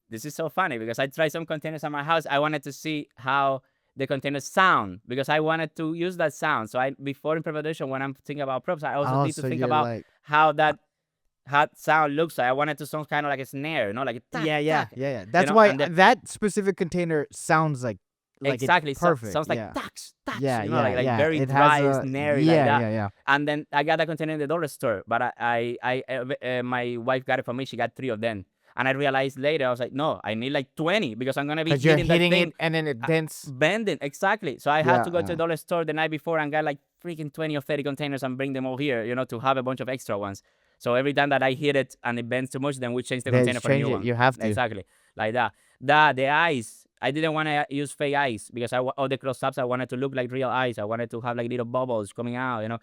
This is so funny because I tried some containers at my house. I wanted to see how the container sound because I wanted to use that sound. So I before in preparation when I'm thinking about props, I also Oh, need to so think you're about like, how that sound looks like. I wanted to sound kind of like a snare, like a tack, tack, yeah. That's why and then that specific container sounds like it's exactly perfect. sounds like Yeah. tax, tax, Yeah, yeah, like yeah. very It has dry, a snare like yeah, that. yeah, yeah. And then I got that container in the dollar store, but my wife got it for me. She got 3 of them, and I realized later I was like, no, I need like 20 because I'm gonna be Because you're hitting that hitting thing, it and then it dents. bending exactly. So I had Yeah, to go to yeah. the dollar store the night before and got like freaking 20 or 30 containers and bring them all here, to have a bunch of extra ones. So every time that I hit it and it bends too much, then we change the They container just for a change new it. one. You have to. Exactly, like that. The eyes, I didn't want to use fake eyes because all the close-ups I wanted to look like real eyes. I wanted to have like little bubbles coming out.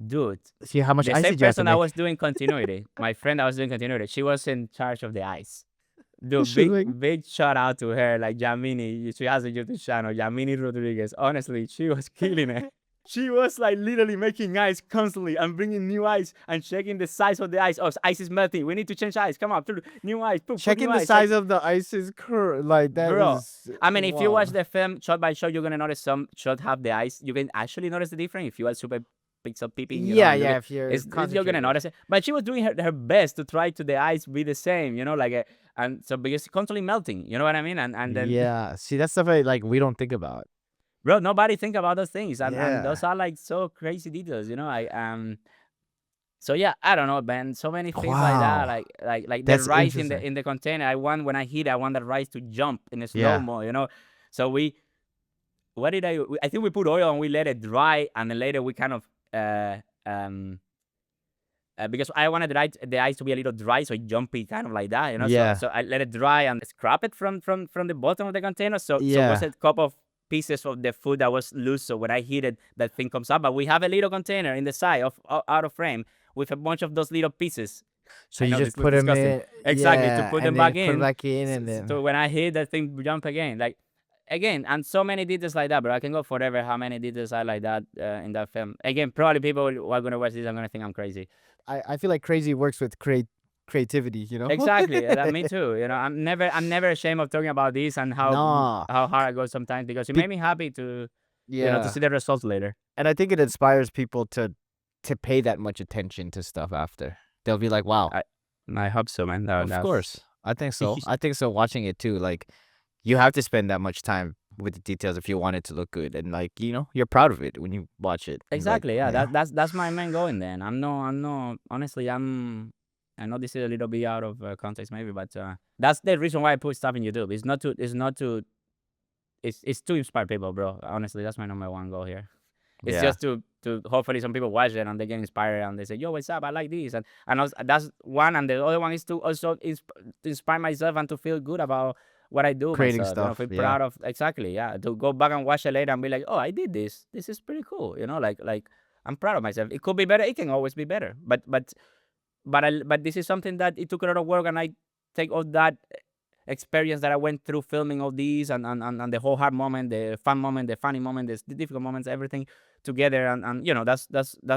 Dude, See how much the ice same did you have to person that make? was doing continuity, my friend that was doing continuity, she was in charge of the eyes. Dude, Should we- big shout out to her, like Jamini. She has a YouTube channel, Jamini Rodriguez. Honestly, she was killing it. She was like literally making eyes constantly and bringing new eyes and checking the size of the eyes. Oh, ice is melting. We need to change eyes. Come on, new eyes. Put Checking new the eyes. size of the ice is like that Bro, is I mean, if you wow. watch the film shot by shot, you're gonna notice some shot have the eyes. You can actually notice the difference if you are super pixel peeping, Yeah, and look yeah. at If you're you're gonna concentrated. notice it. But she was doing her best to try to the eyes be the same, and so because it's constantly melting, you know what I mean? And then, Yeah. See, that's stuff like we don't think about. bro, nobody think about those things, and Yeah. those are like so crazy details, So yeah, I don't know, man. So many things like that, Wow. like the That's rice in interesting. the container. When I hit, I want the rice to jump in a slow Yeah. mo. So what did I think we put oil and we let it dry, and then later we kind of um because I wanted the ice to be a little dry, so jumpy, kind of like that. So Yeah. so I let it dry and scrap it from the bottom of the container. So was Yeah. a couple of pieces of the food that was loose. So when I hit it, that thing comes up. But we have a little container in the side of out of frame with a bunch of those little pieces. So I you know just this looks put them disgusting. in. Exactly, to Yeah, put and them then back put it in. back in, and then So when I hit, that thing jump again. Like again, and so many details like that, bro. I can go forever how many details are like that in that film. Again, probably people who are gonna watch this are gonna think I'm crazy. I feel like crazy works with creativity. You know. Exactly. Me too. I'm never ashamed of talking about this and No. how hard I go sometimes because it Be- made me happy to yeah. see the results later. And I think it inspires people to pay that much attention to stuff after. They'll be like, "Wow." I hope so, man. Of course. I think so. I think so. Watching it too, like you have to spend that much time with the details if you want it to look good, and like you're proud of it when you watch it. And, like, Exactly. Yeah. That's my main goal. Then I'm no. Honestly, I know this is a little bit out of context, maybe, but that's the reason why I put stuff in YouTube. It's to inspire people, bro. Honestly, that's my number one goal here. It's yeah. just to hopefully some people watch it and they get inspired and they say, "Yo, what's up? I like this," and also, that's one. And the other one is to also to inspire myself and to feel good about what I do Creating myself. stuff. Feel Yeah. proud of exactly. Yeah, to go back and watch it later and be like, "Oh, I did this. This is pretty cool." Like I'm proud of myself. It could be better. It can always be better. But this is something that it took a lot of work, and I take all that experience that I went through filming all these and the whole hard moment, the fun moment, the funny moment, the difficult moments, everything together, and that's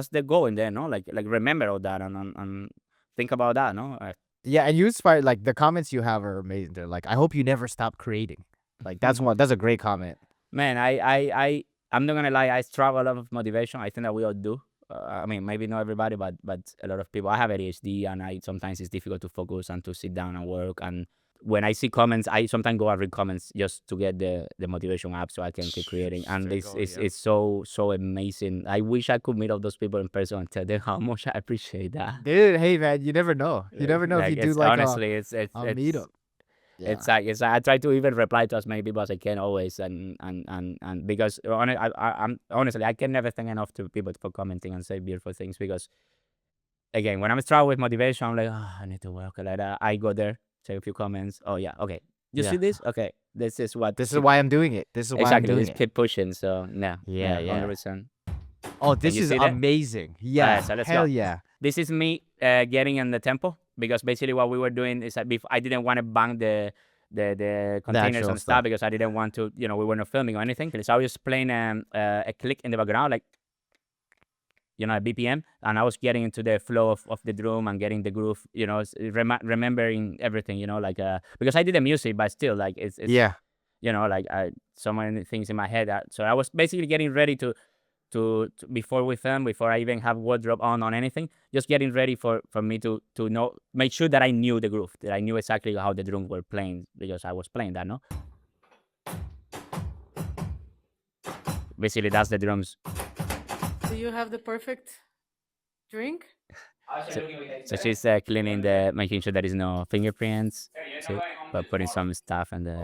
the goal in there, no? Like remember all that and think about that, no? Yeah, and you inspire like the comments you have are amazing. They're like, "I hope you never stop creating." Like that's one. That's a great comment. Man, I'm not gonna lie, I struggle a lot of motivation. I think that we all do. I mean, maybe not everybody, but a lot of people. I have ADHD, and I sometimes it's difficult to focus and to sit down and work. And when I see comments, I sometimes go and read comments just to get the motivation up so I can keep creating. And Straight this going, is yeah. it's so amazing. I wish I could meet all those people in person and tell them how much I appreciate that. Dude, hey man, you never know. You never know if you Like do it's like honestly, a meetup. Yeah. it's like I try to even reply to as many people as I can always, and because I'm honestly I can never thank enough to people for commenting and say beautiful things because again when I'm struggling with motivation I'm like, oh, I need to work like that. I go there, say a few comments. Oh yeah, okay. You Yeah. see this? Okay, this is what. This is why I'm doing it. This is why I'm exactly. doing Just it. keep pushing. So yeah, Yeah, yeah. 100%. Oh, this you is see that? amazing. Yeah. so let's Hell go. yeah. This is me getting in the tempo because basically what we were doing is that I didn't want to bang the containers actual and stuff. stuff because I didn't want to, we were not filming or anything. So I was just playing a click in the background, like, a BPM, and I was getting into the flow of the drum and getting the groove, remembering everything, like, because I did the music, but still, like, it's Yeah. like so many things in my head. So I was basically getting ready to before we film, before I even have wardrobe on anything, just getting ready for me to know, make sure that I knew the groove, that I knew exactly how the drums were playing, because I was playing that, no? Basically, that's the drums. Do you have the perfect drink? So she's cleaning making sure there is no fingerprints, see, but putting some stuff in the.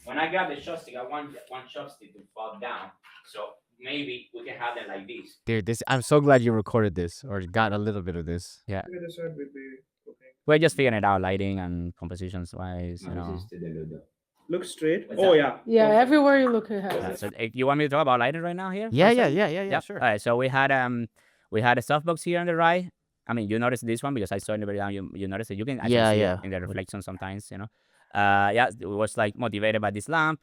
When I grab the chopstick, I want one chopstick to fall down. So maybe we can have them like this. Dude, I'm so glad you recorded this or got a little bit of this. Yeah. We're just figuring it out, lighting and compositions wise, Look straight. Oh yeah. Yeah, everywhere you look, it has Yeah, it. so you want me to talk about lighting right now here? for Yeah, a yeah, second? yeah, Yep. sure. All right, so we had a softbox here on the right. I mean, you noticed this one because I saw in the very down. You noticed it. You can actually Yeah, see yeah. it in the reflection sometimes. Yeah, it was like motivated by this lamp.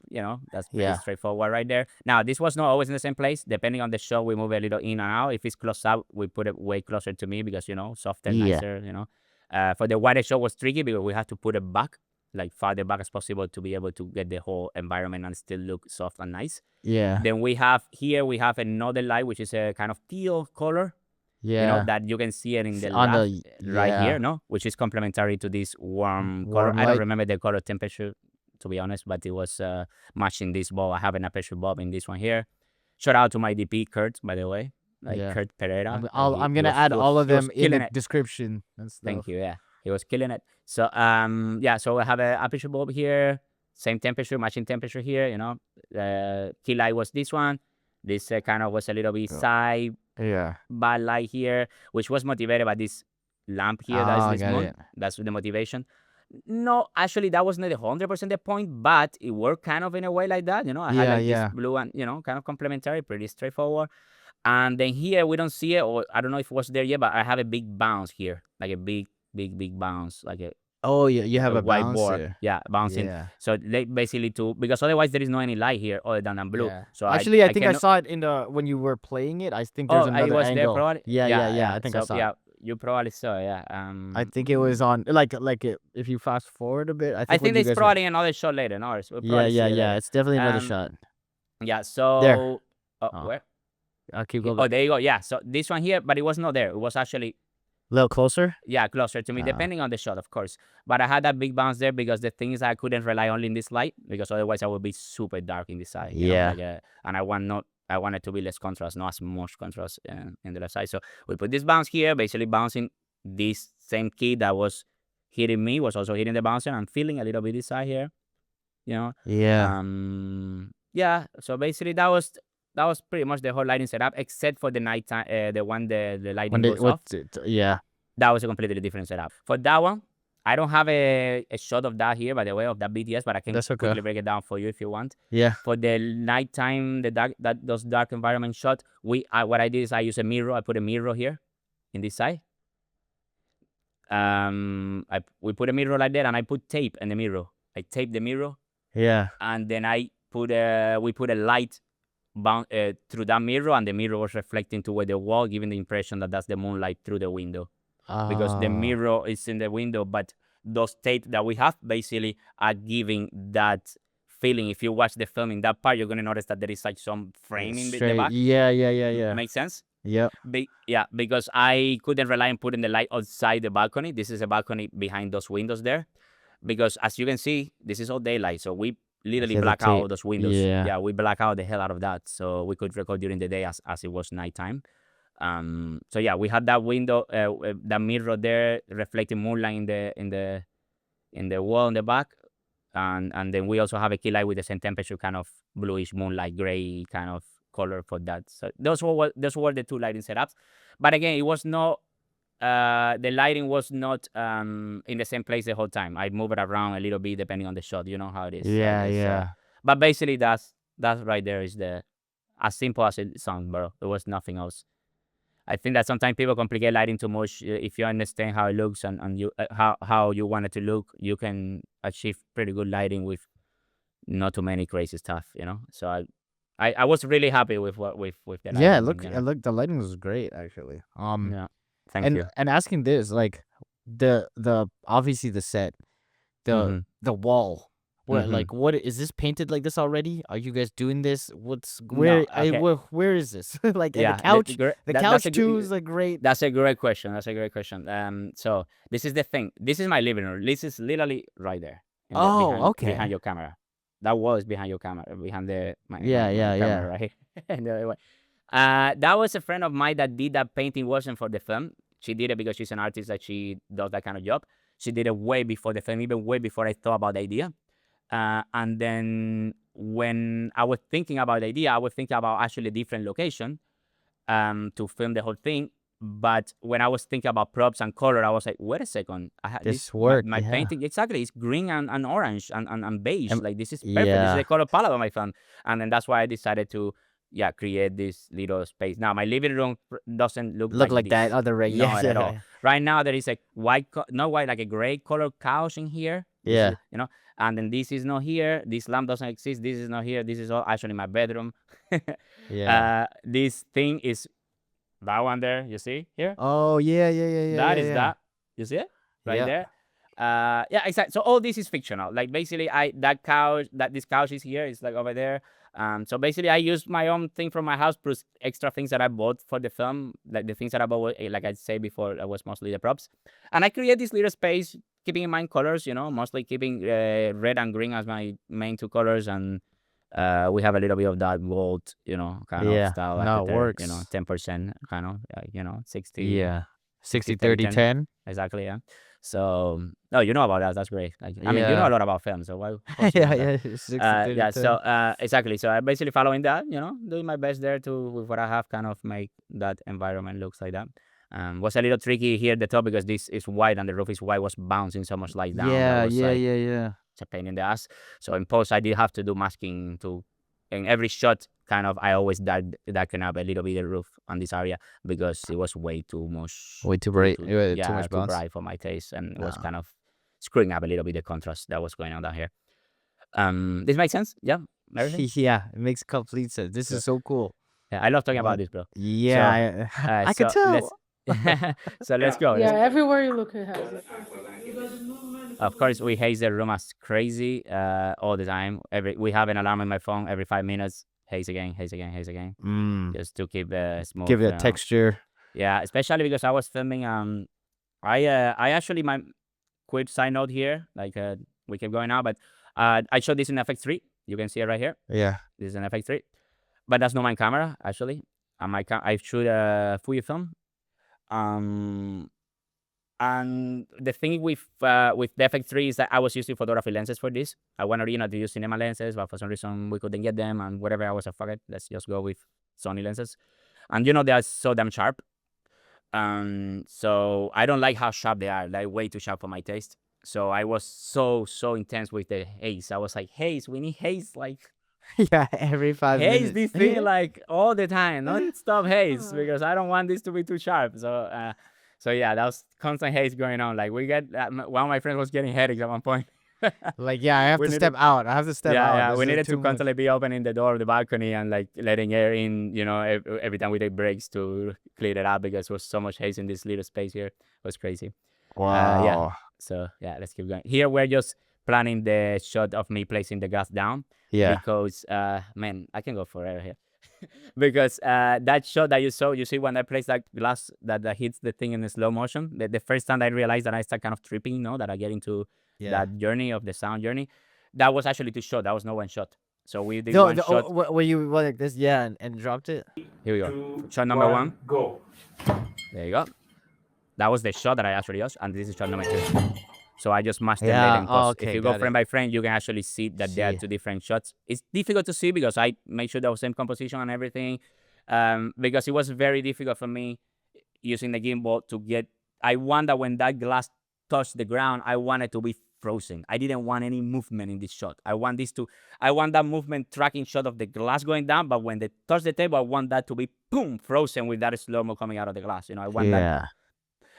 That's pretty Yeah. straightforward right there. Now, this was not always in the same place. Depending on the shot, we move a little in and out. If it's close up, we put it way closer to me because softer, Yeah. nicer. For the wider shot was tricky because we had to put it back, like farther back as possible, to be able to get the whole environment and still look soft and nice. Yeah. Then we have another light, which is a kind of teal color. Yeah. That you can see it in the On left, the right yeah. here, no? Which is complementary to this warm color. Warm I don't light. remember the color temperature, to be honest, but it was matching this bulb. I have an aperture bulb in this one here. Shout out to my DP, Kurt, by the way. Yeah. Kurt Pereira. I'm gonna add all of them in the description and stuff. Thank you. Yeah, he was killing it. So so I have a aperture bulb here, same temperature, matching temperature here. Key light was this one. This kind of was a little bit side Yeah. bad light here, which was motivated by this lamp here. Oh, That's this got moon. it. That's the motivation. No, actually, that was not 100% the point, but it worked kind of in a way like that. I had Yeah, like yeah. this blue and kind of complementary, pretty straightforward. And then here we don't see it, or I don't know if it was there yet, but I have a big bounce here, like a big, big, big bounce, like a Oh yeah, you have a whiteboard. bouncer. Yeah, bouncing. Yeah. So they basically because otherwise there is no any light here other than blue. Yeah. So Actually, I think I cannot- saw it in the when you were playing it. I think there's it another was there angle. probably. Yeah. I think so, I saw yeah, it. you probably saw. Yeah. I think it was on if you fast forward a bit. I I think when you there's guys were- probably another shot later. No, we'll probably see it later. It's definitely another Um, shot. Yeah. So There. where? I'll keep Oh, going. there you go. Yeah. So this one here, but it was not there. It was actually A little closer. closer to me, Ah. depending on the shot, of course. But I had that big bounce there because the thing is I couldn't rely only in this light because otherwise I would be super dark in this side. Yeah. And I wanted to be less contrast, not as much contrast in the left side. So we put this bounce here, basically bouncing this same key that was hitting me was also hitting the bouncer. I'm feeling a little bit this side here. Yeah. Yeah. So basically that was pretty much the whole lighting setup, except for the nighttime, the lighting When goes off. yeah. That was a completely different setup. For that one, I don't have a shot of that here, by the way, of that BTS, but I can That's okay. quickly break it down for you if you want. Yeah. For the nighttime, those dark environment shot, what I did is I use a mirror. I put a mirror here in this side. We put a mirror like that, and I put tape in the mirror. I taped the mirror, Yeah. and then we put a light through that mirror, and the mirror was reflecting toward the wall, giving the impression that that's the moonlight through the window. Because the Ah. mirror is in the window, but those tape that we have basically are giving that feeling. If you watch the film in that part, you're gonna notice that there is like some frame in the Straight. back. Yeah. Makes sense? Yep. Because I couldn't rely on putting the light outside the balcony. This is a balcony behind those windows there. Because as you can see, this is all daylight, so we literally see the black out tape. those windows. Yeah. We black out the hell out of that, so we could record during the day as it was nighttime. So yeah, we had that window, that mirror there reflecting moonlight in the wall in the back, and then we also have a key light with the same temperature, kind of bluish moonlight gray kind of color for that. So those were the two lighting setups, but again, it was not. The lighting was not in the same place the whole time. I move it around a little bit depending on the shot. You know how it is. Yeah. But basically, that's right there is as simple as it sounds, bro. There was nothing else. I think that sometimes people complicate lighting too much. If you understand how it looks and you how you want it to look, you can achieve pretty good lighting with not too many crazy stuff. So I was really happy with the lighting. Yeah. Look, the lighting was great actually. Yeah. Thank you. And asking this, like the obviously the set, the wall. What Mhm. like what is this painted like this already? Are you guys doing this? What's No, okay. where is this? Like and Yeah, the couch too is a great. that's a great question. That's a great question. So this is the thing. This is my living room. This is literally right there in the Oh, behind okay. your camera. That was behind your camera, behind Yeah, my yeah, camera yeah. right here. And the other way. That was a friend of mine that did that painting. Wasn't for the film. She did it because she's an artist that she does that kind of job. She did it way before the film, even way before I thought about the idea. And then when I was thinking about the idea, I was thinking about actually a different location to film the whole thing. But when I was thinking about props and color, I was like, wait a second, I had this This work, my yeah. painting exactly. It's green and orange and beige. Um, Like this is perfect. This is yeah. the color palette of my film, and then that's why I decided to create this little space. Now my living room doesn't look Look like like that this, other ring. Yeah, not yeah, at all. yeah. Right now there is a white, not white, like a gray color couch in here. This is Yeah. and then this is not here. This lamp doesn't exist. This is not here. This is all actually my bedroom. Yeah. This thing is that one there, you see here? Oh, yeah, yeah, yeah, yeah, That yeah, is yeah. that. You see it? Right Yeah. there. Yeah, exactly. So all this is fictional. Like basically this couch is here, it's like over there. So basically I used my own thing from my house plus extra things that I bought for the film. Like the things that I bought, like I said before, that was mostly the props. And I create this little space, keeping in mind colors, mostly keeping red and green as my main two colors, and we have a little bit of that gold, kind of Yeah. style No, after it there, works. 10% kind of, 60, Yeah. 60, 60 30, 30 10. 10. Exactly, yeah. So, no, you know about that. That's great. Like, I mean, you know a Yeah. lot about film, so why, of course you Yeah, know that. yeah. 60 30 Yeah, so 10. exactly. So I'm basically following that, doing my best there to, with what I have, kind of make that environment looks like that. Was a little tricky here at the top because this is white and the roof is white, was bouncing so much light down. That Yeah, was yeah, like yeah, yeah. it's a pain in the ass. So in post, I did have to do masking to, in every shot, kind of, I always darken up a little bit the roof on this area because it was way too much, Way too bright. Too yeah, much too bounce. bright for my taste, and it was No. kind of screwing up a little bit the contrast that was going on down here. This makes sense? Yeah, everything. Yeah, it makes complete sense. This So, is so cool. yeah, I love talking about But this, bro. yeah, So, I could so let's, tell. so let's go. Yeah, everywhere you look, it has it. Of course, we haze the room as crazy all the time. We have an alarm in my phone every 5 minutes. Haze again, haze again, haze again, just to keep smooth. Give it a texture. Yeah, especially because I was filming. I actually, my quick side note here, like we keep going now, but I shot this in FX3. You can see it right here. Yeah. This is an FX3, but that's not my camera actually. I shoot a Fujifilm. And the thing with the FX3 is that I was using photography lenses for this. I wanted to use cinema lenses, but for some reason we couldn't get them, and whatever, I was like, fuck it, let's just go with Sony lenses. And they are so damn sharp. So I don't like how sharp they are, like way too sharp for my taste. So I was so intense with the haze. I was like, haze, we need haze, like Yeah, every 5 minutes. haze this thing like all the time, non-stop haze, because I don't want this to be too sharp. So yeah, that was constant haze going on. Like we get one of my friends was getting headaches at one point. Like, yeah, I have We to need step out. I have to step yeah, out. yeah. This We is needed to too much. constantly be opening the door of the balcony and like letting air in, every time we take breaks to clear it up because there was so much haze in this little space here. It was crazy. Yeah. Wow. So yeah, let's keep going. Here we're just planning the shot of me placing the glass down. Yeah. Because man, I can go forever here. Because that shot that you see when I place that glass that hits the thing in slow motion. The first time I realized that I start kind of tripping, that I get into that journey of the sound journey. That was actually two shot. That was no one shot. So we did one shot. Were you like this? Yeah, and dropped it. Here we go. Shot number one. Go. There you go. That was the shot that I actually used, and this is shot number two. So I just mastered Yeah, it in post. okay, If you go got frame it. by frame, you can actually see that there are See. two different shots. It's difficult to see because I make sure that was same composition and everything. Because it was very difficult for me using the gimbal to get. I want that when that glass touched the ground, I want it to be frozen. I didn't want any movement in this shot. I want that movement tracking shot of the glass going down, but when they touch the table, I want that to be boom frozen with that slow mo coming out of the glass. I want that. Yeah.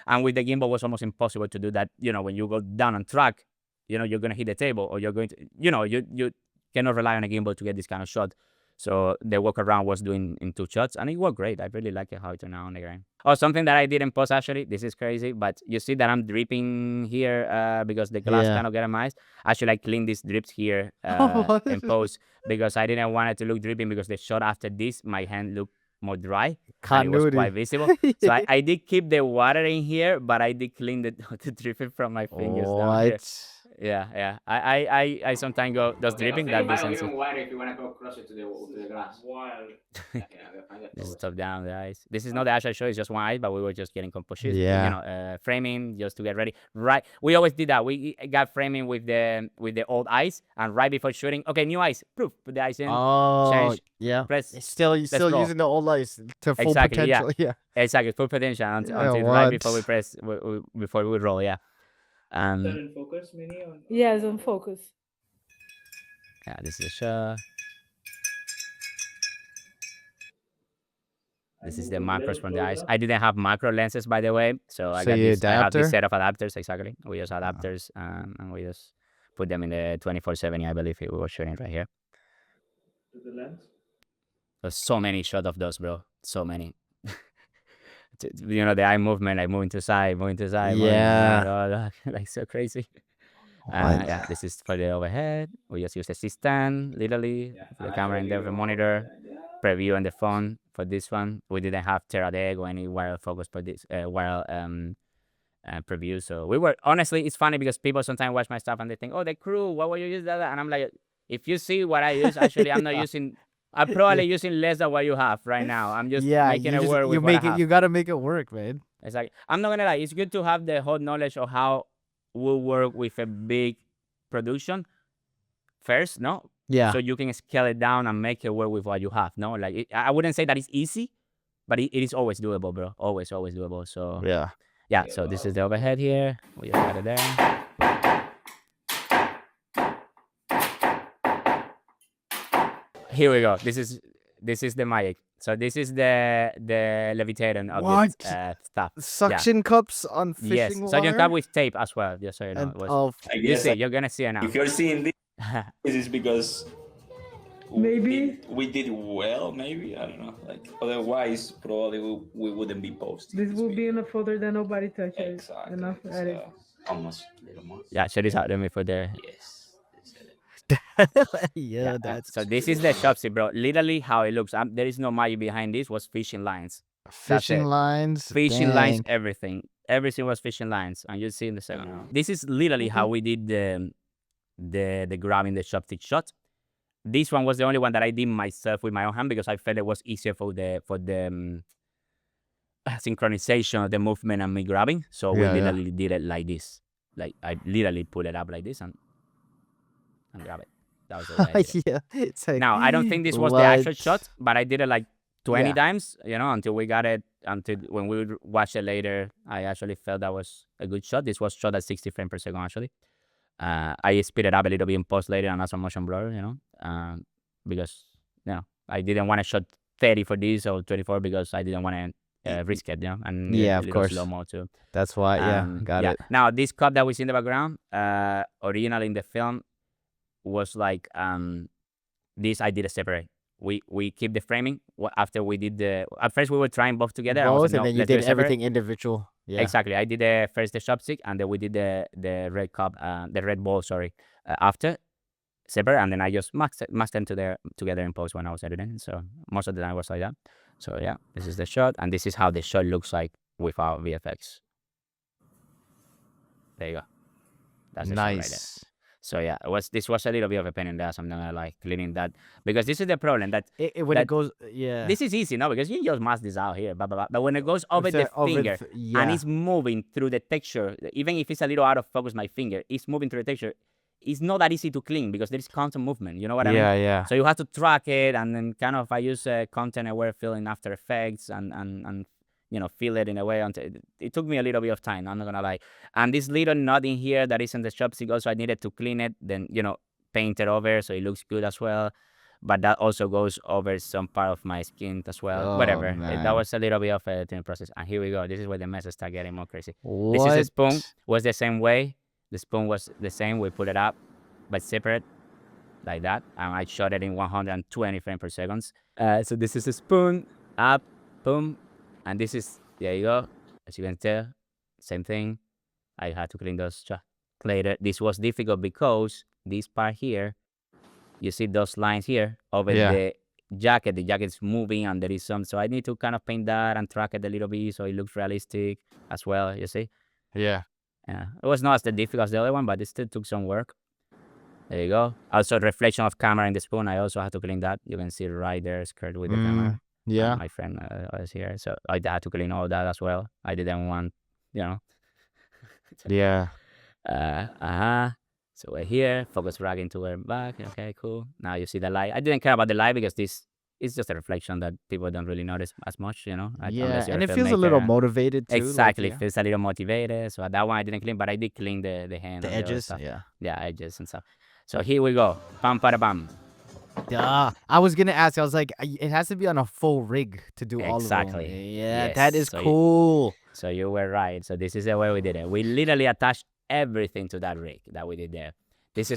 And with the gimbal, it was almost impossible to do that. When you go down on track, you're gonna hit the table, or you're going to, you cannot rely on a gimbal to get this kind of shot. So the walk around was doing in two shots, and it worked great. I really like it how it turned out on the ground. Oh, something that I did in post actually. This is crazy, but you see that I'm dripping here because the glass Yeah. kind of get on my eyes. Actually, I clean these drips here What? in post because I didn't want it to look dripping because the shot after this, my hand looked more dry and it was quite Continuity. visible. So I did keep the water in here, but I did clean the dripping from my fingers down here. What? Yeah. I sometimes go those dripping that be sensitive. wider if you want to go closer to the glass. Wild. This is top down the eyes. This is not the actual show. It's just one eye, but we were just getting composition. Yeah. Framing just to get ready. Right, we always did that. We got framing with the old eyes, and right before shooting, okay, new eyes. Proof. Put the eyes in. Oh, change. yeah. Press. It's still roll. using the old lights to full Exactly, yeah. potential. Yeah. Exactly, full potential until, Yeah, right before we what? press. Before we roll. Yeah. Is that in focus, Mini? Or Yes, on focus. Yeah. This is the shot. This is the macros from the eyes. I didn't have macro lenses, by the way, so I So got you this. I have this adapter? set of adapters. Exactly, we use adapters, and we just put them in the 2470. I believe we were shooting right here. to the lens? There's so many shots of those, bro. So many. You know the eye movement, like moving to side, moving to side, moving to Yeah. side, like so crazy. What? Yeah, this is for the overhead. We just use the C-stand, literally, the camera in there, the monitor, preview on the phone for this one. We didn't have Teradeg or any wireless focus for this preview. So we were, honestly, it's funny because people sometimes watch my stuff and they think, oh, the crew, what were you using that? And I'm like, if you see what I use, actually, I'm not Yeah. using. I'm probably using less than what you have right now. I'm just Yeah, making you it just work you with what I make it. have. You gotta make it work, man. It's like, I'm not gonna lie, it's good to have the whole knowledge of how we work with a big production first, no? Yeah. So you can scale it down and make it work with what you have, no? Like, I wouldn't say that it's easy, but it is always doable, bro. Always doable. So Yeah. so this is the overhead here. We just got it there. Here we go. This is the magic. So this is the levitating object What? stuff. Suction cups on Yes, fishing suction wire. cup with tape as well. Just so you know, And it was. oh, I You guess see, you're gonna see it now. if you're seeing this, this is because Maybe we did well. Maybe I don't know. Like otherwise, probably we wouldn't be posting. this will be in a folder that nobody touches. Exactly. Enough So, edit. almost a little more. Yeah, show this out to me for the. Yes. yeah, that's So this is the Shopsy, bro. Literally how it looks. There is no magic behind this. Was fishing lines. fishing it. lines. Fishing lines, Dang. everything. Everything was fishing lines, and you'll see in the second. This is literally how we did the grabbing the chopstick shot. This one was the only one that I did myself with my own hand because I felt it was easier for the synchronization of the movement and me grabbing. So we Yeah, yeah. literally did it like this. Like I literally pull it up like this and grab it. That was the way I did it. Yeah, it's like, Now I don't think this was the actual what? shot, but I did it like 20 Yeah. times, until we got it. Until when we would watch it later, I actually felt that was a good shot. This was shot at 60 frames per second actually. I speed it up a little bit in post later and also motion blur, because I didn't want to shot 30 for this or 24 because I didn't want to risk it, and Yeah, a of little course. slow mo too. That's why. Yeah, got it. Now this cup that we see in the background, originally in the film, was like this. I did a separate. We keep the framing after we did at first we were trying both together. I was Both, like, and no, then you let's do did it separate. everything individual. Yeah. Exactly. I did first the chopstick, and then we did the red cup, the red ball. Sorry, after separate, and then I just masked them together in post when I was editing. So most of the time was like that. So yeah, this is the shot, and this is how the shot looks like without VFX. There you go. That's the shot right there. Nice. So yeah, this was a little bit of a pain in the ass. I'm not gonna like cleaning that because this is the problem that When that- it goes, yeah. this is easy, no? Because you just mask this out here, blah, blah, blah. But when it goes over the finger and yeah. it's moving through the texture, even if it's a little out of focus, my finger, it's moving through the texture. It's not that easy to clean because there is constant movement. You know what I mean? Yeah. So you have to track it, and then kind of I use content-aware fill in After Effects and fill it in a way until it took me a little bit of time. I'm not gonna lie. And this little knot in here that is in the chopstick also I needed to clean it, then paint it over so it looks good as well. But that also goes over some part of my skin as well. Oh, Whatever. man. That was a little bit of a editing process. And here we go. This is where the messes start getting more crazy. What? This is a spoon. Was the same way. The spoon was the same. We put it up, but separate, like that. And I shot it in 120 frames per second. So this is a spoon, up, boom. And this is There you go. As you can tell, same thing. I had to clean those later. This was difficult because this part here, you see those lines here over Yeah. the jacket. The jacket's moving and there is some, so I need to kind of paint that and track it a little bit so it looks realistic as well. You see, Yeah. it was not as difficult as the other one, but it still took some work. There you go. Also, reflection of camera in the spoon. I also had to clean that. You can see right there, skirt with the camera. Yeah. My friend was here, so I had to clean all that as well. I didn't want, you know. Yeah. Uh-huh. So we're here, focus rack into her back. Okay, cool. Now you see the light. I didn't care about the light because this is just a reflection that people don't really notice as much, like, Yeah. unless you're a And it feels a little filmmaker. motivated too. Like, Exactly, yeah. feels a little motivated. So that one I didn't clean, but I did clean the hand The and the other edges. stuff. Yeah. Yeah, edges and stuff. So here we go. Pam para bam. Duh. I was gonna ask. I was like, it has to be on a full rig to do all of them. Exactly. Yeah, Yes. that is So cool. So you were right. So this is the way we did it. We literally attached everything to that rig that we did there.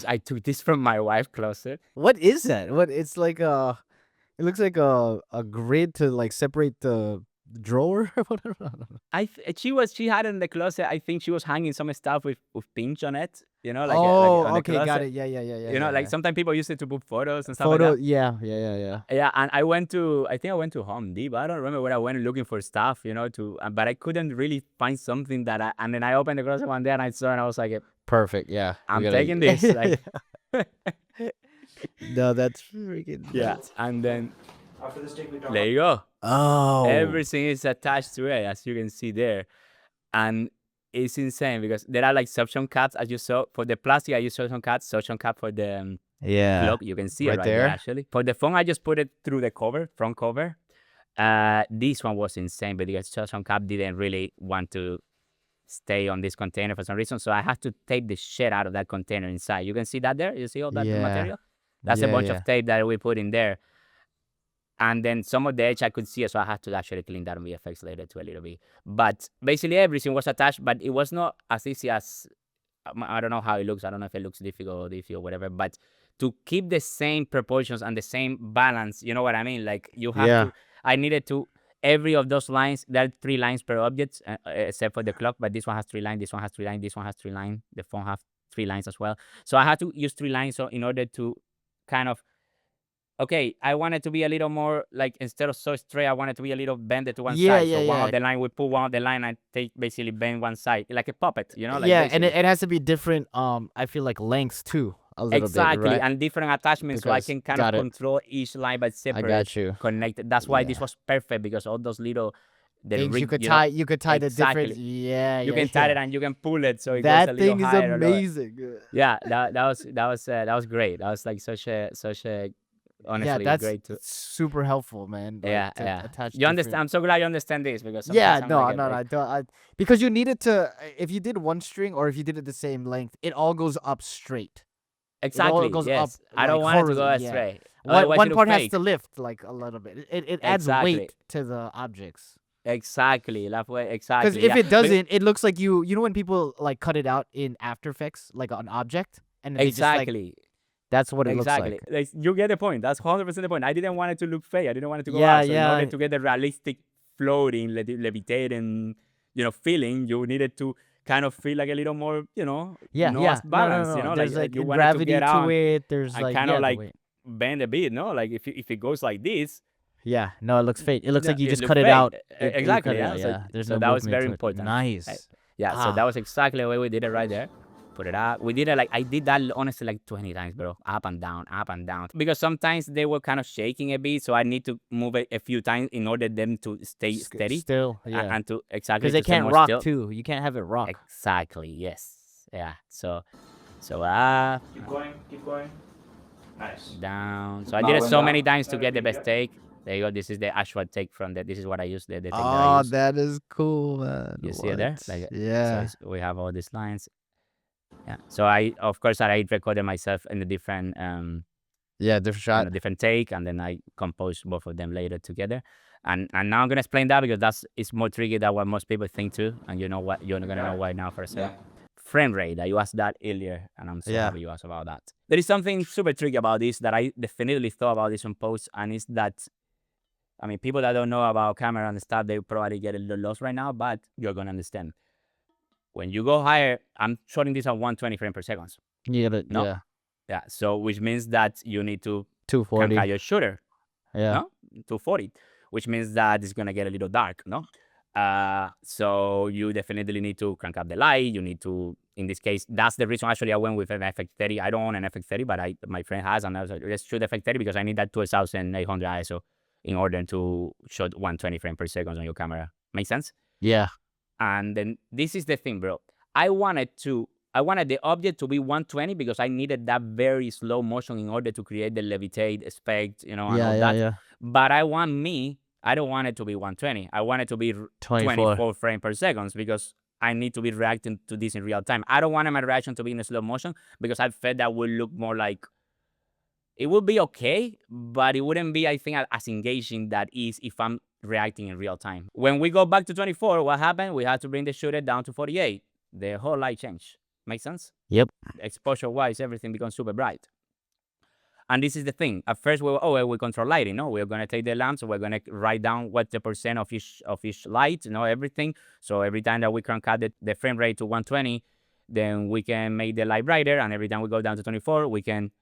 I took this from my wife's closet. What is that? What? It's like it looks like a grid to like separate the drawer or whatever. She had it in the closet. I think she was hanging some stuff with pinch on it. Like Oh, on the okay, got closet. it. Yeah, yeah, yeah, yeah. Like yeah. sometimes people use it to put photos and stuff Photo. like that. Yeah, yeah, yeah, yeah. Yeah, and I think I went to Home Depot. I don't remember where I went looking for stuff, but I couldn't really find something and then I opened the closet one day and I saw it and I was like, Perfect. Yeah, I'm taking this. Like, no, that's freaking. yeah, and then After this take, we talk there you go. Oh. Everything is attached to it, as you can see there. And it's insane because there are like suction cups, as you saw. For the plastic, I use suction cap for the Yeah. clock. You can see it Right right there, there? actually. For the phone, I just put it through the front cover. This one was insane, but the suction cap didn't really want to stay on this container for some reason. So I had to tape the shit out of that container inside. You can see that there? You see all that Yeah. material? That's a Yeah, bunch yeah. of tape that we put in there. And then some of the edge I could see, so I had to actually clean that on VFX later too a little bit. But basically everything was attached, but it was not as easy as, I don't know how it looks. I don't know if it looks difficult or iffy or whatever, but to keep the same proportions and the same balance, you know what I mean? Like you have Yeah. to, I needed to, every of those lines, there are 3 lines per object, except for the clock, but this one has 3 lines, this one has 3 lines, this one has 3 lines, the phone has 3 lines as well. So I had to use 3 lines so in order to kind of, okay, I want it to be a little more like instead of so straight, I want it to be a little bended to one Yeah, side. yeah, So one yeah. of the line, we pull one of the line and take basically bend one side like a puppet, like Yeah, and basically. it has to be different. I feel like lengths too, a little Exactly, bit, right? and different attachments, so I Because- can kind got of it. control each line but separate, got you. connected. That's why this Yeah. was perfect because all those little Things you rig, could tie. You could tie the different. exactly. Yeah, You yeah. can tie yeah. it and you can pull it so it goes That a little thing is higher or lower. amazing. Yeah, that was great. That was like such a honestly Yeah, that's great to. super helpful, man. Like, Yeah, to yeah. attach You understand? different- I'm so glad you understand this because Yeah, sometimes I'm no, like, no, no. I don't, because you needed to. If you did one string or if you did it the same length, it all goes up straight. exactly. goes Yes, up, I don't like, want it to go horizon- yeah. astray. One Otherwise, one it'll part has fake. to lift like a little bit. It adds Exactly. weight to the objects. Exactly, that way. Because Exactly. if yeah. it doesn't, it looks like you know when people like cut it out in After Effects, like an object, and then they just like Exactly. that's what it Exactly. looks like. Like, you get the point. That's 100% the point. I didn't want it to look fake. I didn't want it to go Yeah, out. So in yeah. order to get the realistic floating, levitating, feeling, you needed to kind of feel like a little more, Yeah, no yeah. as balance, No. There's like you wanted to gravity get to out it. There's and like kind yeah, of the like weight. bend a bit, no? Like if it goes like this, Yeah, no, it looks fake. It looks no, like you just looks cut it fake. out. You Exactly. cut it Yeah. out, So, yeah. There's so no that was movement very to it. important. Nice. Yeah. So that was exactly the way we did it right there. Put it up. We did it like I did that honestly like 20 times, bro. Up and down. Because sometimes they were kind of shaking a bit, so I need to move it a few times in order them to stay steady. Still, yeah. And to exactly Because they to stay can't more rock still. too. You can't have it rock. Exactly. Yes. Yeah. So Keep going. Nice. down. So I Now did it when so that- many times to that'll get the be best good. take. There you go. This is the actual take from that. This is what I use. The take that I Oh, use. that is cool, man. You see it there? What? Like, yeah. So we have all these lines. Yeah. So I, of course, I recorded myself in a different Yeah, different on shot. a different take, and then I composed both of them later together. And now I'm gonna explain that because it's more tricky than what most people think too. And you know what? You're gonna know why now for a second. Yeah. Frame rate. You asked that earlier, and I'm so Yeah. happy you asked about that. There is something super tricky about this that I definitely thought about this on post, and it's that I mean, people that don't know about camera and stuff, they probably get a little lost right now, but you're gonna understand. When you go higher, I'm shooting this at 120 frames per second. Yeah, but No? yeah, Yeah. So which means that you need to crank 240. out your shooter. Yeah. No? 240, which means that it's gonna get a little dark. No? So you definitely need to crank up the light. You need to, in this case, that's the reason actually I went with an FX30. I don't own an FX30, but my friend has, and I was like, let's shoot FX30 because I need that 2800 ISO in order to shoot 120 frames per second on your camera. Make sense? Yeah. And then this is the thing, bro. I wanted the object to be 120 because I needed that very slow motion in order to create the levitate effect, and all that. Yeah. But I don't want it to be 120. I want it to be 24. 24 frames per second because I need to be reacting to this in real time. I don't want my reaction to be in a slow motion because I felt that would look more like, it would be okay, but it wouldn't be, I think, as engaging that is if I'm reacting in real time. When we go back to 24, what happened? We had to bring the shooter down to 48. The whole light changed. Make sense? Yep. Exposure-wise, everything becomes super bright. And this is the thing. At first, we control lighting. No, we're gonna take the lamps. We're gonna write down what the percent of each light. Everything. So every time that we crank out the frame rate to 120, then we can make the light brighter. And every time we go down to 24, we can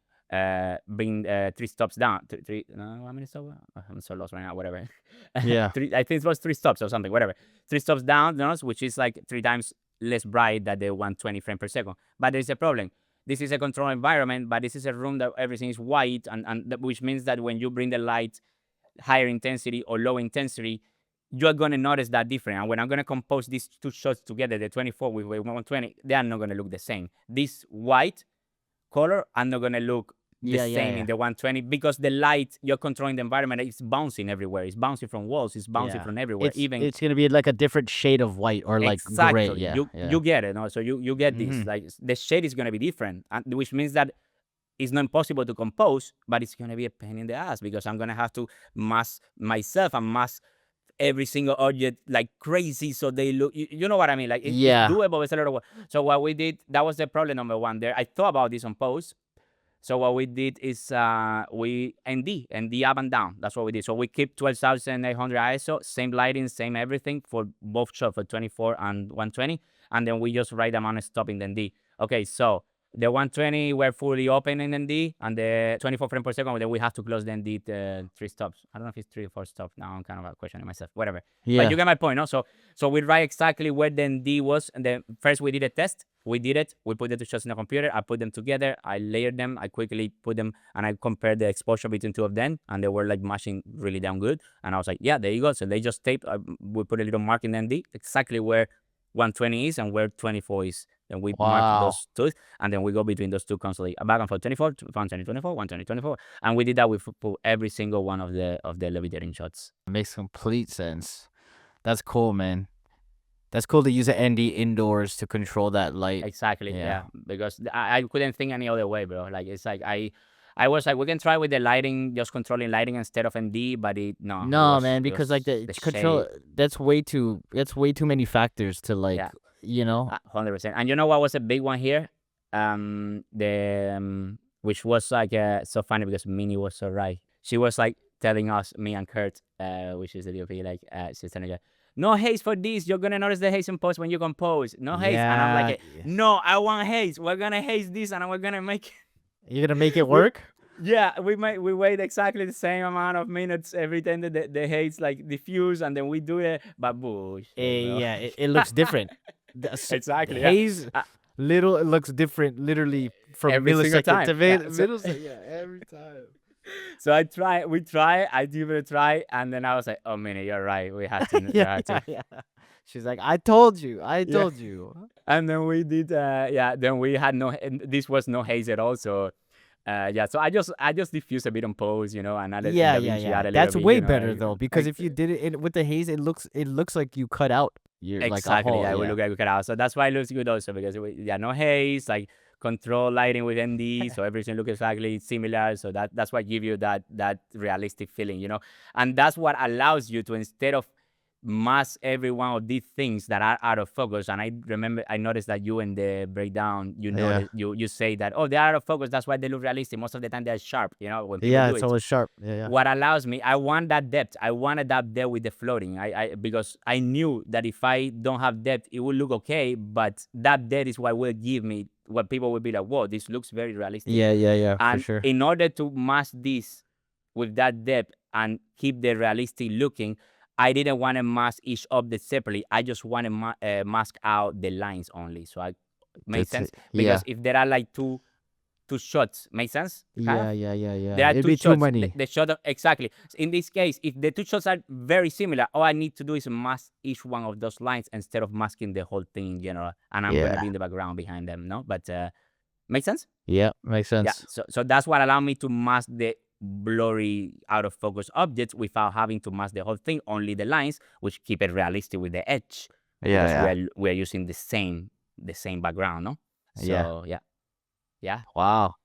bring 3 stops down. Three. No, how many stops? I'm so lost right now. Whatever. Yeah. I think it was 3 stops or something. Whatever. 3 stops down, which is like 3 times less bright than the 120 frame per second. But there's a problem. This is a controlled environment, but this is a room that everything is white, which means that when you bring the light higher intensity or low intensity, you're going to notice that different. And when I'm going to compose these 2 shots together, the 24 with 120, they are not going to look the same. This white color are not going to look the same in the 120 because the light, you're controlling the environment, it's bouncing everywhere. It's bouncing from walls, it's bouncing from everywhere. It's gonna be like a different shade of white or like exactly. gray. Yeah. You get it. No? So you get this. Like the shade is going to be different, which means that it's not impossible to compose, but it's going to be a pain in the ass because I'm going to have to mask myself and mask every single object like crazy so they look, you know what I mean? Like it's doable, it's a lot of work. So what we did, that was the problem number one there. I thought about this on post. So what we did is we ND up and down. That's what we did. So we keep 12,800 ISO, same lighting, same everything for both shots, for 24 and 120, and then we just write the amount of stop in the ND. Okay, so the 120 were fully open in ND, and the 24 frames per second, then we have to close the ND 3 stops. I don't know if it's 3 or 4 stops now. I'm kind of questioning myself. Whatever. Yeah. But you get my point, no? So we write exactly where the ND was, and then first we did a test. We did it. We put the 2 shots in the computer. I put them together. I layered them. I quickly put them, and I compared the exposure between 2 of them, and they were like matching really damn good. And I was like, yeah, there you go. So they just taped. We put a little mark in the ND, exactly where 120 is and where 24 is. Then we mark those 2, and then we go between those 2 constantly, back and forth, 24, 120, 24, 120, 24, and we did that with every single one of the levitating shots. It makes complete sense. That's cool, man. That's cool to use an ND indoors to control that light. Exactly. Yeah. Because I couldn't think any other way, bro. Like it's like I was like, we can try with the lighting, just controlling lighting instead of ND, but no, man, because like the control, shade. that's way too many factors to like, 100%. And you know what was a big one here? Which was like so funny because Minnie was so right. She was like telling us, me and Kurt, which is the DOP, like she's telling us, no haze for this. You're gonna notice the haze in post when you compose. No haze. And I'm like, no, I want haze. We're gonna haze this, and we're gonna make. You're gonna make it work? Yeah, we wait exactly the same amount of minutes every time the haze like diffuse, and then we do it. But bullshit, yeah, it looks different. Exactly. Haze, it looks different, literally from every single millisecond time. to millisecond. Yeah, every time. So I give it a try, and then I was like, oh, Minnie, you're right. We had to. Yeah. She's like, I told you. And then we did, then we had this was no haze at all. So, so I just diffused a bit on pose, and added That's way better though, because if you did it with the haze, it looks like you cut out your exactly. like a hole. We look like we cut out. So that's why it looks good also, because no haze, like control lighting with ND, so everything looks exactly similar. So that's what gives you that realistic feeling, and that's what allows you to, instead of mask every one of these things that are out of focus. And I noticed that you in the breakdown, you Yeah. notice you say that, oh, they're out of focus, that's why they look realistic. Most of the time they're sharp, when people Yeah, do it's it. always sharp. Yeah. What allows me, I want that depth. I wanted that depth with the floating. Because I knew that if I don't have depth, it will look okay, but that depth is what will give me what people will be like, whoa, this looks very realistic. Yeah, for And sure. in order to mask this with that depth and keep the realistic looking, I didn't want to mask each object separately. I just want to mask out the lines only. So I made That's sense it. because Yeah. if there are like two shots, make sense? Kind of. Yeah. There are It'd two be too shots. many. The shot exactly. In this case, if the two shots are very similar, all I need to do is mask each one of those lines instead of masking the whole thing in general. And I'm gonna Yeah. be in the background behind them, no? But make sense? Yeah, makes Yeah. sense. So that's what allowed me to mask the blurry, out of focus objects without having to mask the whole thing. Only the lines, which keep it realistic with the edge, because Yeah. we are using the same background, no? Yeah. So yeah, Wow.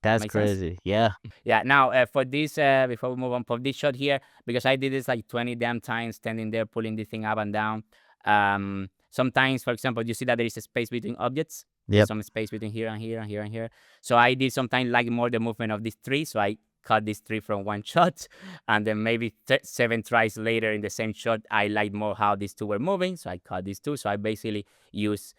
That's makes sense. crazy. Yeah. Yeah. Now, for this, before we move on, for this shot here, because I did this like 20 damn times, standing there, pulling this thing up and down. Sometimes, for example, you see that there is a space between objects. There's Yep. some space between here and here and here and here. So I did sometimes like more the movement of this tree. So I cut this tree from one shot, and then maybe 7 tries later in the same shot, I liked more how these two were moving. So I cut these two. So I basically use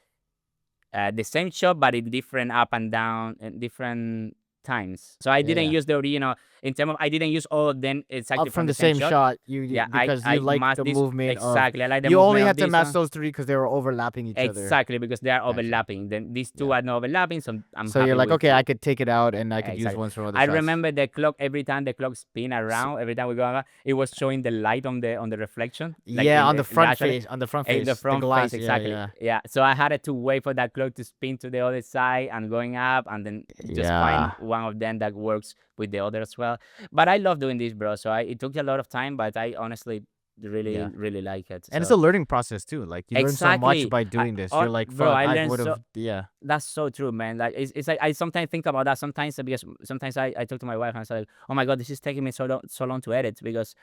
the same shot, but in different up and down and different times. So I didn't Yeah. use the original in terms of, I didn't use all of them exactly Up from the same same shot. shot, Yeah, because I you like masked the this movement of. exactly. I like the You movement only of had to this match one. those three because they were overlapping each other. Exactly, because they are Gotcha. overlapping. Then these two Yeah. are not overlapping, so I'm So happy you're like, with okay, I could take it out and I could use exactly. ones from other I shots. remember the clock, every time the clock spin around, every time we go around, it was showing the light on the reflection. Like Yeah, in on the front actually, face, on the front in face, the front glass. face, exactly. Yeah. Yeah. So I had to wait for that clock to spin to the other side and going up, and then just find Yeah. one of them that works with the other as well. But I love doing this, bro. So it took a lot of time, but I honestly really, Yeah. really like it. And it's So a learning process too. Like you learn so much exactly, by doing this. oh, You're like, bro, fuck, I I learned would so. have. Yeah. That's so true, man. Like it's like I sometimes think about that sometimes, because sometimes I talk to my wife and I say, like, oh my god, this is taking me so long to edit, because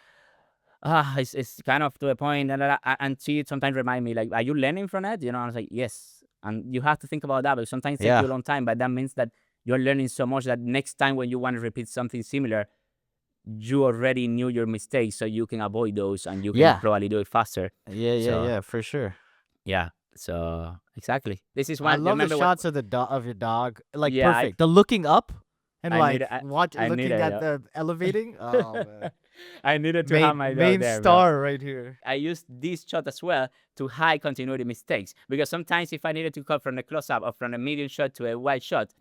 it's kind of to a point, and she sometimes remind me like, are you learning from it? I was like, yes, and you have to think about that, because sometimes it takes Yeah. you a long time, but that means that you're learning so much that next time when you want to repeat something similar, you already knew your mistakes, so you can avoid those and you can Yeah. probably do it faster. So Yeah, for sure. yeah, so exactly. This is I one. love the Remember shots of of your dog. Like Yeah, perfect. The looking up and I need like I, I looking needed at the elevating. Oh man. I needed to have my dog Main there, bro. star right here. I used this shot as well to hide continuity mistakes, because sometimes if I needed to cut from a close up or from a medium shot to a wide shot,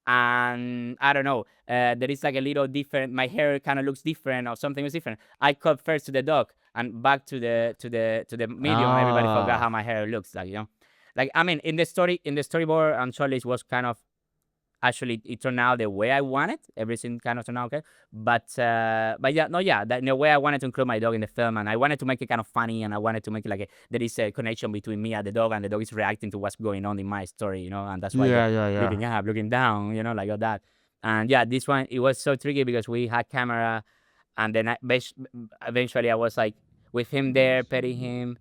and I don't know, there is like a little different. My hair kind of looks different, or something was different. I cut first to the dog and back to the medium. Everybody forgot how my hair looks like, Like, I mean, in the storyboard, and Charlie's was kind of, actually it turned out the way I wanted. Everything kind of turned out okay. But yeah, no, yeah, that in a way I wanted to include my dog in the film, and I wanted to make it kind of funny, and I wanted to make it like there is a connection between me and the dog is reacting to what's going on in my story, and that's why they're looking up, looking down, like all that. And yeah, this one, it was so tricky because we had camera, and then eventually I was like with him there, petting him,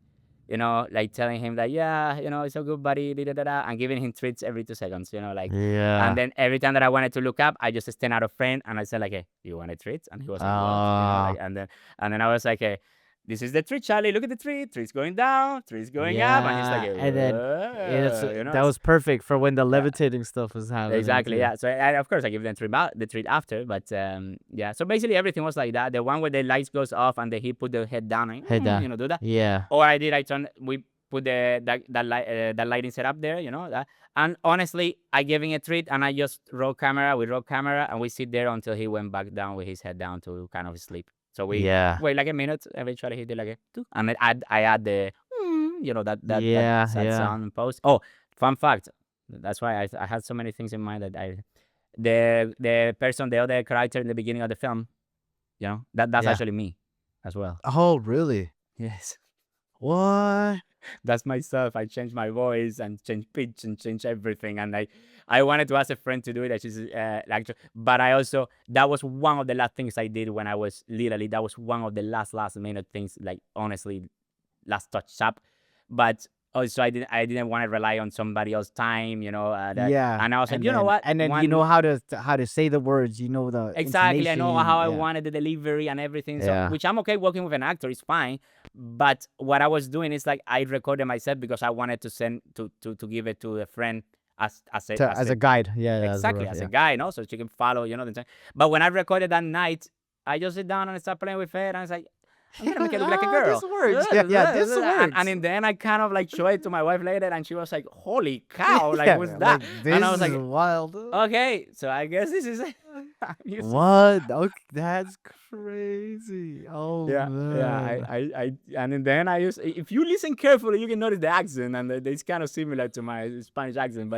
like telling him that, yeah, it's a good buddy, da, da, da, da, and giving him treats every 2 seconds, like, Yeah. and then every time that I wanted to look up, I just stand out of frame and I said like, hey, you want a treat? And he was like, what? Like, and then I was like, hey, this is the tree, Charlie. Look at the tree. Tree's going down. Tree's going up. And he's like, and then that was perfect for when the levitating stuff was happening. exactly, too. yeah. So of course I give them the treat after, but yeah. So basically everything was like that. The one where the lights goes off and then he put the head down and Head down. do that. Yeah. Or we put that lighting setup there, that. And honestly, I gave him a treat and I just we roll camera, and we sit there until he went back down with his head down to kind of sleep. So we Yeah. wait like a minute. Eventually he did like a two, and then I add the that sad sound and post. Oh, fun fact. That's why I had so many things in mind that the other character in the beginning of the film, that's Yeah. actually me as well. Oh, really? Yes. What? That's myself. I changed my voice and changed pitch and changed everything. And I wanted to ask a friend to do it. That she's actor, but I also that was one of the last things I did when I was literally. That was one of the last minute things. Like honestly, last touch up. But also I didn't want to rely on somebody else's time. That, Yeah. and I was like, you know what? And then you know how to say the words. You know the Exactly. I know how I intonation. wanted the delivery and everything. So, Yeah. which I'm okay working with an actor, it's fine. But what I was doing is like I recorded myself because I wanted to send to give it to a friend As a guide. Yeah. That's exactly rough, as a yeah. guy, so she can follow, the time. But when I recorded that night, I just sit down and start playing with it, and I was like, I'm gonna make it look like a girl. This works. Yeah. This works. And in the end, I kind of like show it to my wife later, and she was like, "Holy cow! Like, Yeah, what's that?" like, And I was this like, is wild. "Okay, so I guess this is." You see? What? Okay, that's crazy. Oh Yeah, yeah. man. And in the end, I use. If you listen carefully, you can notice the accent, and it's kind of similar to my Spanish accent,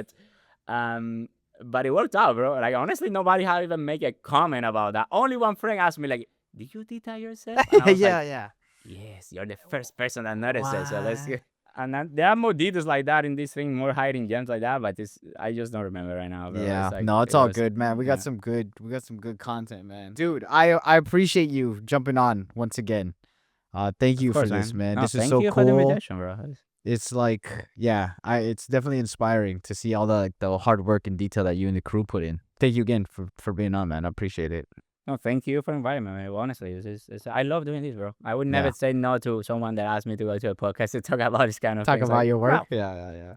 um, but it worked out, bro. Like honestly, nobody had even make a comment about that. Only one friend asked me, like, "Did you did that yourself?" And I was like, Yeah. "Yes, you're the first person that noticed it." So let's What? get. And then, there are more details like that in this thing, more hiding gems like that, but I just don't remember right now, bro. Yeah. It's like, No, it's it all was, good, man. We got yeah. some good content, man. Dude, I appreciate you jumping on once again. Thank you Of for course, this, man. No, This is thank so you for the cool. invitation, bro. It's like, yeah, it's definitely inspiring to see all the hard work and detail that you and the crew put in. Thank you again for being on, man. I appreciate it. No, thank you for inviting me, man. Honestly, I love doing this, bro. I would never Yeah. say no to someone that asked me to go to a podcast to talk about this kind of Talk things. about Like, your bro, work. Yeah.